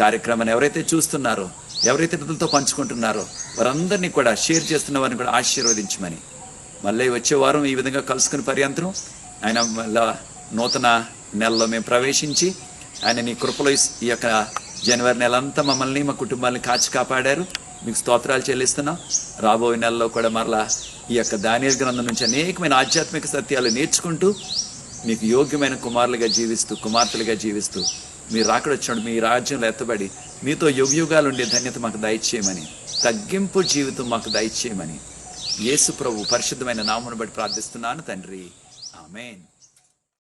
S1: కార్యక్రమాన్ని ఎవరైతే చూస్తున్నారో, ఎవరైతే ఇతరులతో పంచుకుంటున్నారో వారందరినీ కూడా షేర్ చేస్తున్న వారిని కూడా ఆశీర్వదించమని, మళ్ళీ వచ్చే వారం ఈ విధంగా కలుసుకుని పర్యంతరం ఆయన మళ్ళా నూతన నెలలో మేము ప్రవేశించి ఆయన నీ కృపలో ఈ యొక్క జనవరి నెలంతా మమ్మల్ని మా కుటుంబాన్ని కాచి కాపాడారు. మీకు స్తోత్రాలు చెల్లిస్తున్నాం. రాబోయే నెలలో కూడా మరలా ఈ యొక్క దానియేలు గ్రంథం నుంచి అనేకమైన ఆధ్యాత్మిక సత్యాలు నేర్చుకుంటూ మీకు యోగ్యమైన కుమారులుగా జీవిస్తూ కుమార్తెలుగా జీవిస్తూ మీరు రాకడొచ్చినప్పుడు మీ రాజ్యంలో ఎత్తబడి మీతో యుగయుగాలు ఉండే ధన్యత మాకు దయచేయమని, తగ్గింపు జీవితం మాకు దయచేయమని యేసు ప్రభు పరిశుద్ధమైన నామమును బట్టి ప్రార్థిస్తున్నాను తండ్రి. ఆమేన్.